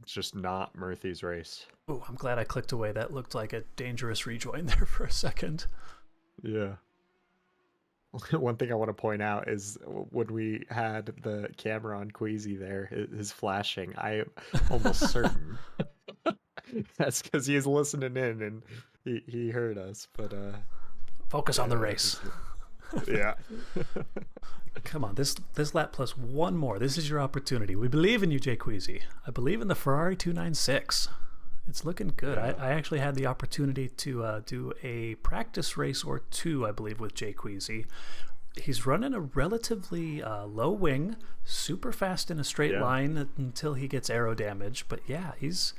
It's just not Murphy's race. Oh, I'm glad I clicked away. That looked like a dangerous rejoin there for a second. Yeah. One thing I want to point out is when we had the camera on Queasy there, his flashing, I am almost certain that's because he's listening in and he heard us. But focus on the race. Yeah. Come on, this lap plus 1 more. This is your opportunity. We believe in you, Jay Queasy. I believe in the Ferrari 296. It's looking good. Yeah. I actually had the opportunity to do a practice race or 2, I believe, with Jay Queasy. he's running a relatively low wing, super fast in a straight line until he gets aero damage. But yeah, he's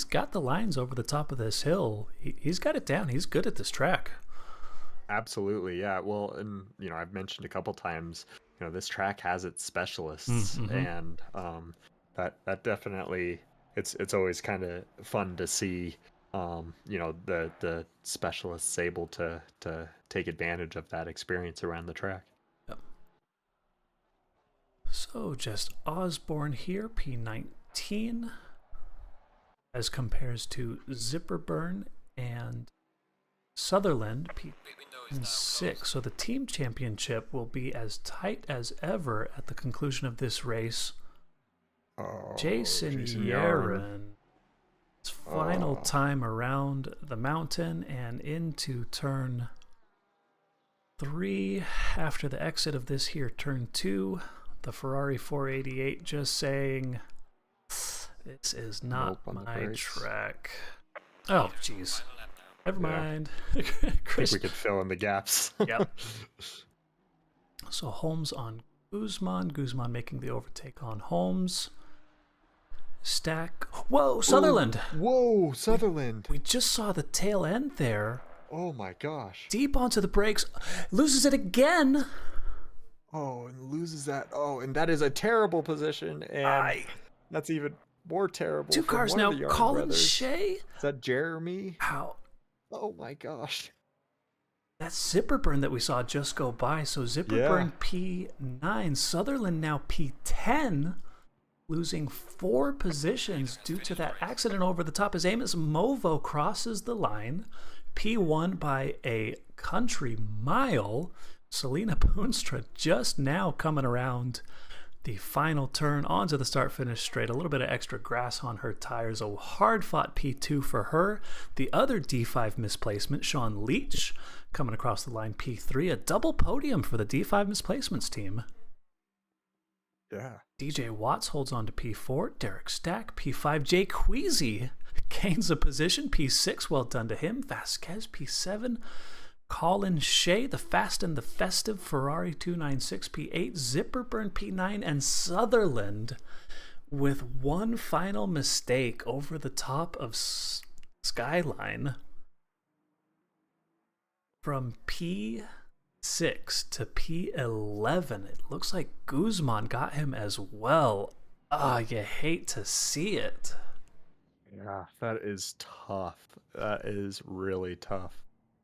got the lines over the top of this hill. He's got it down. He's good at this track. Absolutely, yeah. Well, and I've mentioned a couple times, this track has its specialists, and that definitely it's always kind of fun to see, the specialists able to take advantage of that experience around the track. Yep. So just Osborne here, P19, as compares to Zipperburn and Sutherland, P6. So the team championship will be as tight as ever at the conclusion of this race. Jason Yaron. Final time around the mountain and into turn 3 after the exit of this here turn 2. The Ferrari 488 just saying, this is not my track. Oh, jeez. Never mind. Chris, I think we could fill in the gaps. Yep. So Holmes on Guzman. Guzman making the overtake on Holmes. Stack. Whoa, Sutherland. Whoa, Sutherland. We just saw the tail end there. Oh my gosh. Deep onto the brakes. Loses it again. Oh, and loses that. Oh, and that is a terrible position. And that's even more terrible. Two cars now. Colin Shea. Is that Jeremy? How? Oh my gosh. That's Zipperburn that we saw just go by. So Zipperburn P9. Sutherland now P10. Losing 4 positions due to that accident over the top as Amos Movo crosses the line. P1 by a country mile. Selena Poonstra just now coming around the final turn onto the start-finish straight. A little bit of extra grass on her tires. A hard-fought P2 for her. The other D5 misplacement, Sean Leach, coming across the line P3. A double podium for the D5 misplacements team. Yeah. DJ Watts holds on to P4. Derek Stack, P5. Jay Queasy gains a position. P6, well done to him. Vasquez, P7. Colin Shea, the fast and the festive Ferrari 296, P8. Zipperburn, P9. And Sutherland with one final mistake over the top of Skyline. From P6 to P11. It looks like Guzman got him as well. You hate to see it. Yeah, that is tough. That is really tough.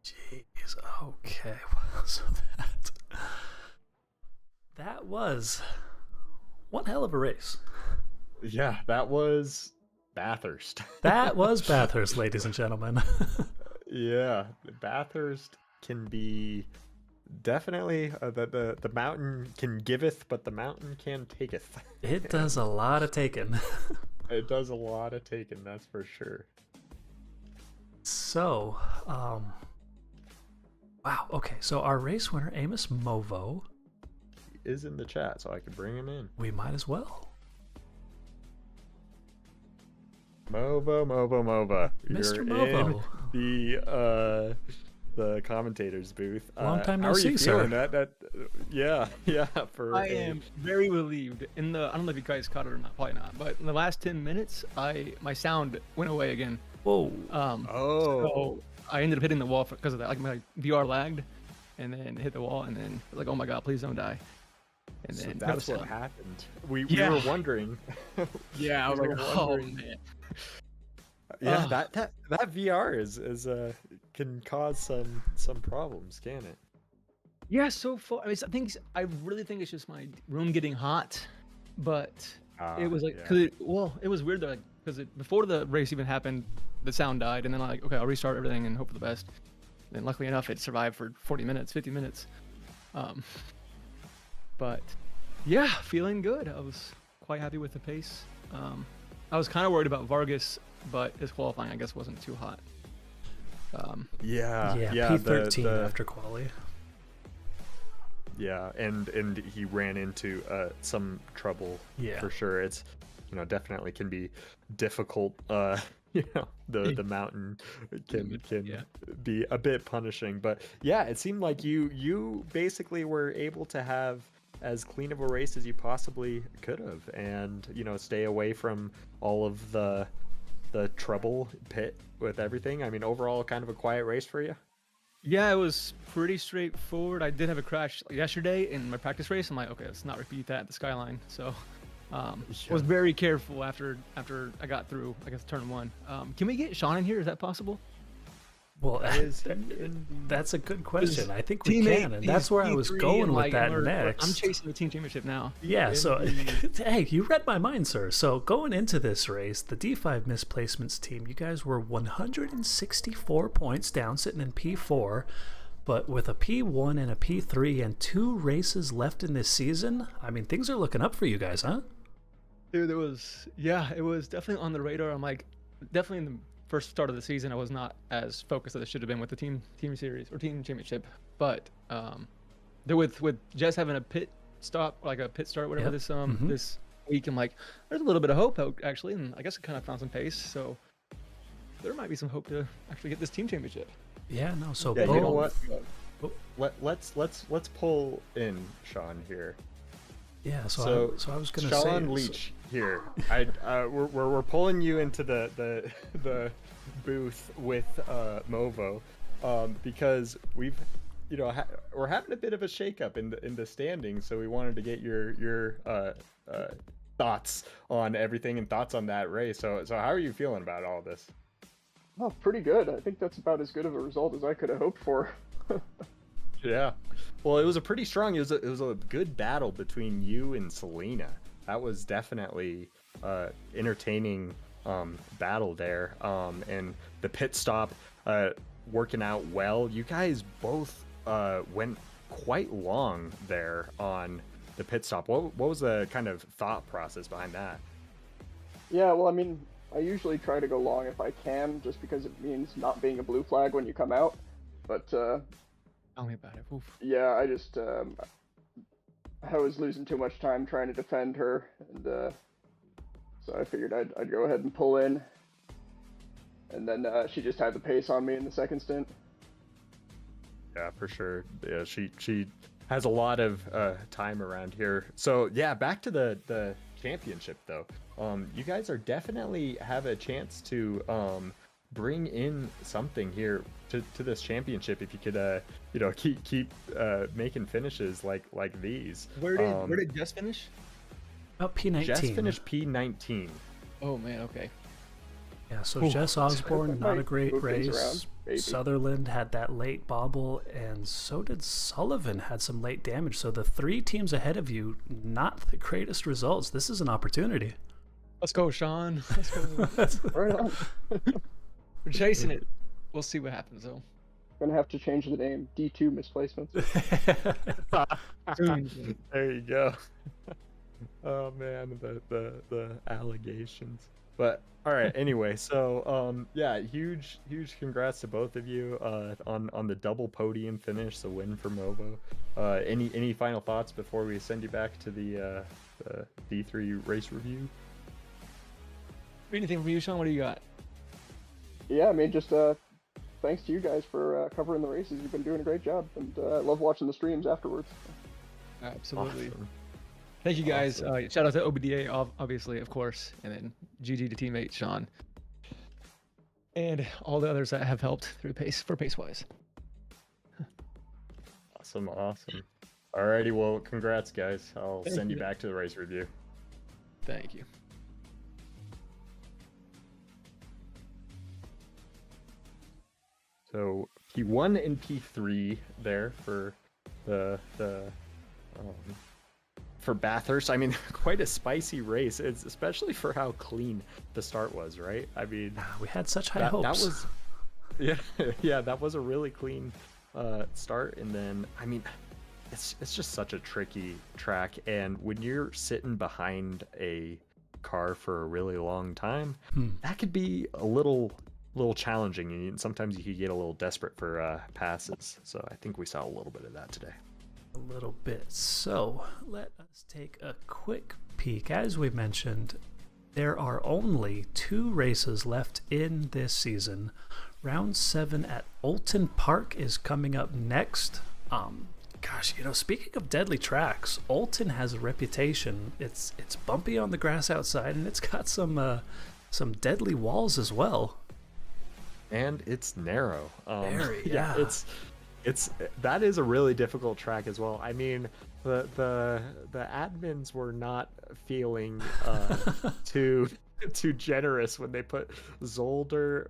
Jeez, okay. So that was one hell of a race. Yeah, that was Bathurst. That was Bathurst, ladies and gentlemen. Yeah, Bathurst can be definitely the mountain can giveth, but the mountain can taketh. It does a lot of taking. It does a lot of taking, that's for sure. So, wow, okay, so our race winner, Amos Movo, is in the chat, so I can bring him in. We might as well. Mova. Mr. You're Movo. In the commentators booth. Long time no how are see, you sir. feeling? Yeah. I am very relieved. I don't know if you guys caught it or not, probably not. But in the last 10 minutes, my sound went away again. Whoa. So I ended up hitting the wall because of that. Like my VR lagged, and then hit the wall, and then like, oh my god, please don't die. And then so that's what happened. We Yeah. were wondering. Yeah, I was We like, were oh wondering. man. Yeah, that VR is can cause some problems, can it? Yeah, so far, I really think it's just my room getting hot, but it was like, it was weird though, because before the race even happened, the sound died, and then I'm like, okay, I'll restart everything and hope for the best. And then luckily enough, it survived for 40 minutes, 50 minutes. But yeah, feeling good. I was quite happy with the pace. I was kind of worried about Vargas, but his qualifying, I guess, wasn't too hot. Yeah, P13 after quali. Yeah, and he ran into some trouble for sure. It's definitely can be difficult the mountain can be a bit punishing. But yeah, it seemed like you basically were able to have as clean of a race as you possibly could have, and stay away from all of the trouble pit with everything. I mean, overall, kind of a quiet race for you. Yeah, it was pretty straightforward. I did have a crash yesterday in my practice race. I'm like, okay, let's not repeat that at the Skyline. So was very careful after I got through, I guess, turn 1. Can we get Sean in here? Is that possible? Well, that's a good question. I think we can, and that's where I was going with that next. I'm chasing the team championship now. Yeah, so, hey, you read my mind, sir. So going into this race, the D5 misplacements team, you guys were 164 points down, sitting in P4, but with a P1 and a P3 and 2 races left in this season, I mean, things are looking up for you guys, huh? Dude, it was definitely on the radar. I'm like, definitely in the first start of the season, I was not as focused as I should have been with the team series or team championship. But with Jess having a pit stop, like a pit start, whatever, this this week, I'm like, there's a little bit of hope actually, and I guess it kind of found some pace. So there might be some hope to actually get this team championship. Yeah, no. So you know what? Let's pull in Sean here. Yeah, so I was gonna say Sean Leach here. We're pulling you into the booth with Movo, because we've we're having a bit of a shakeup in the standings. So we wanted to get your thoughts on everything and thoughts on that race. So how are you feeling about all this? Oh, pretty good. I think that's about as good of a result as I could have hoped for. Yeah. Well, it was a pretty strong. It was a good battle between you and Selena. That was definitely entertaining battle there. And the pit stop working out well. You guys both went quite long there on the pit stop. What was the kind of thought process behind that? Yeah, well, I mean, I usually try to go long if I can, just because it means not being a blue flag when you come out. But tell me about it. Oof. Yeah, I just I was losing too much time trying to defend her, and so I figured I'd go ahead and pull in, and then she just had the pace on me in the second stint. Yeah, for sure. Yeah, she has a lot of time around here. So yeah, back to the championship though. You guys are definitely have a chance to bring in something here to this championship if you could keep making finishes like these. Where did Jess finish? P19. Jess finished P19. Oh man, okay. Yeah, so Jess Osborne, not a great race. Sutherland had that late bobble, and so did Sullivan, had some late damage. So the 3 teams ahead of you, not the greatest results. This is an opportunity. Let's go, Sean. Let's go. Right on. We're chasing it. We'll see what happens though. Gonna have to change the name. D2 misplacements. There you go. Oh man, the allegations. But all right, anyway, so yeah, huge congrats to both of you on the double podium finish, the win for Movo. Any final thoughts before we send you back to the D3 race review? Anything from you, Sean? What do you got? Yeah, I mean, just thanks to you guys for covering the races. You've been doing a great job, and I love watching the streams afterwards. Absolutely. Awesome. Thank you guys. Awesome. Shout out to OBDA, obviously, of course, and then GG to teammate Sean, and all the others that have helped through pace-wise. Awesome. Alrighty, well, congrats, guys. I'll send you back to the race review. Thank you. So P1 and P3 there for for Bathurst. I mean, quite a spicy race. It's especially for how clean the start was, right? I mean, we had such high hopes. That was, yeah, that was a really clean start. And then, I mean, it's just such a tricky track. And when you're sitting behind a car for a really long time, that could be a little challenging, and sometimes you could get a little desperate for passes. So I think we saw a little bit of that today. A little bit. So let us take a quick peek. As we mentioned, there are only 2 races left in this season. Round 7 at Oulton Park is coming up next. Gosh, speaking of deadly tracks, Oulton has a reputation. It's bumpy on the grass outside, and it's got some deadly walls as well. And it's narrow. Very, yeah. That is a really difficult track as well. I mean, the admins were not feeling too generous when they put Zolder,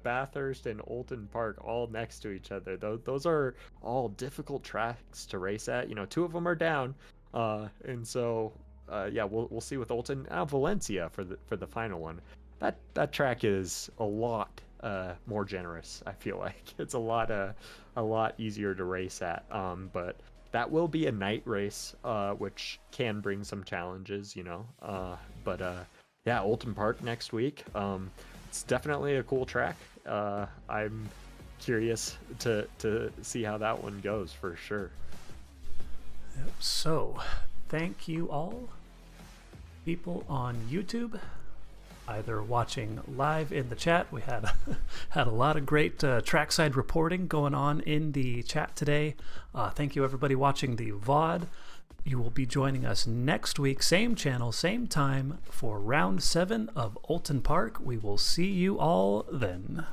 Bathurst, and Oulton Park all next to each other. Those are all difficult tracks to race at. 2 of them are down, and so we'll see with Oulton. Valencia for the final one. That track is a lot more generous. I feel like it's a lot easier to race at. But that will be a night race, which can bring some challenges, Oulton Park next week. It's definitely a cool track. I'm curious to see how that one goes for sure. Yep. So, thank you all, people on YouTube, either watching live in the chat. We had a lot of great trackside reporting going on in the chat today. Thank you everybody watching the VOD. You will be joining us next week, same channel, same time, for round 7 of Oulton Park. We will see you all then.